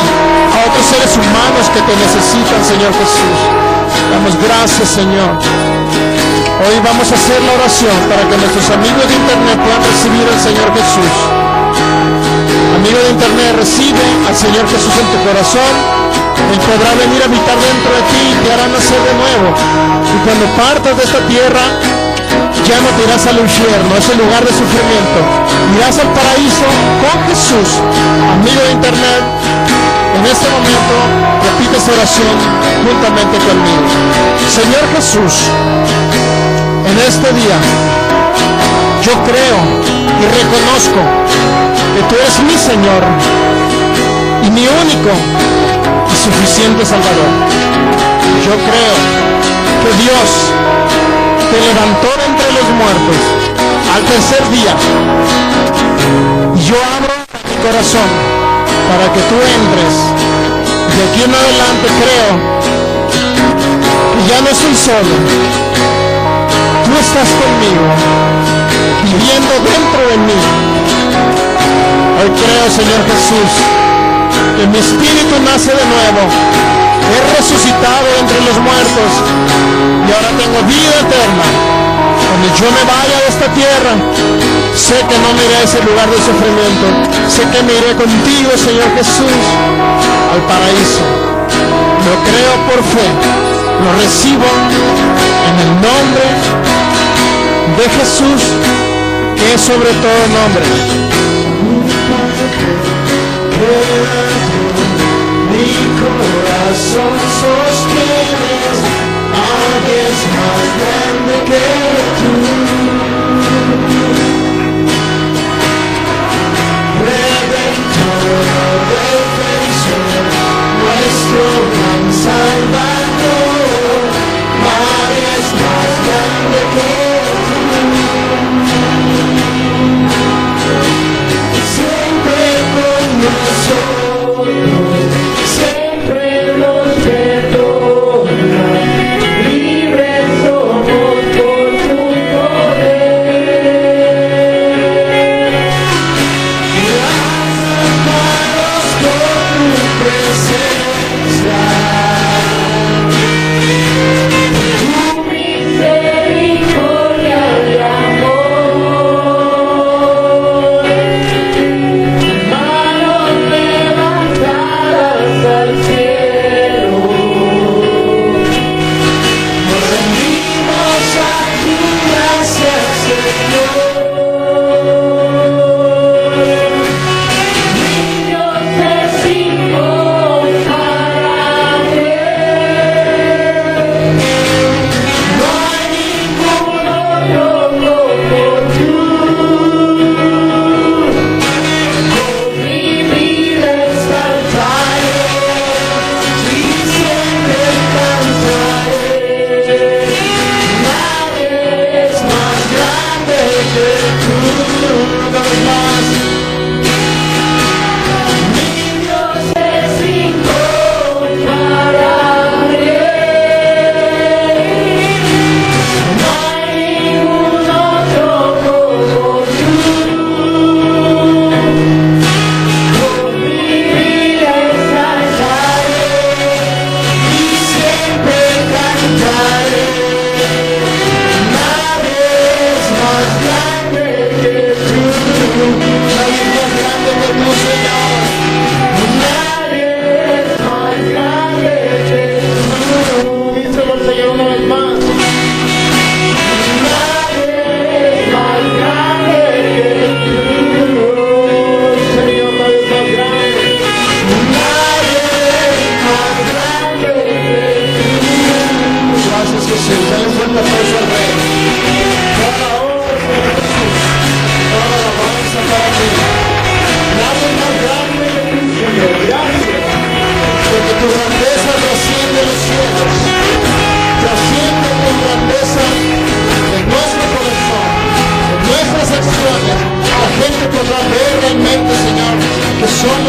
[SPEAKER 1] a otros seres humanos que te necesitan, Señor Jesús. Damos gracias, Señor. Hoy vamos a hacer la oración para que nuestros amigos de internet puedan recibir al Señor Jesús. Amigo de internet, recibe al Señor Jesús en tu corazón. Él podrá venir a habitar dentro de ti y te hará nacer de nuevo. Y cuando partas de esta tierra, ya no te irás al infierno, ese lugar de sufrimiento. Irás al paraíso con Jesús. Amigo de internet, en este momento repite esta oración juntamente conmigo. Señor Jesús, en este día yo creo y reconozco que tú eres mi Señor y mi único y suficiente Salvador. Yo creo que Dios te levantó de entre los muertos al tercer día, y yo abro mi corazón para que tú entres. De aquí en adelante creo que ya no estoy solo, tú estás conmigo, viviendo dentro de mí. Hoy creo, Señor Jesús, que mi espíritu nace de nuevo, he resucitado entre los muertos y ahora tengo vida eterna. Cuando yo me vaya de esta tierra, sé que no me iré a ese lugar de sufrimiento, sé que me iré contigo, Señor Jesús, al paraíso. Lo creo por fe, lo recibo en el nombre de Jesús, que es sobre todo nombre. Mi corazón sostienes, nadie es más grande que tú. Redentor, defensor, nuestro gran Salvador, nadie es más grande que tú.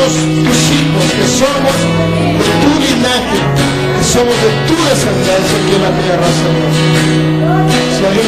[SPEAKER 1] somos tus hijos, que somos de tu linaje, que somos de tu descendencia aquí en la tierra, Señor. Si alguien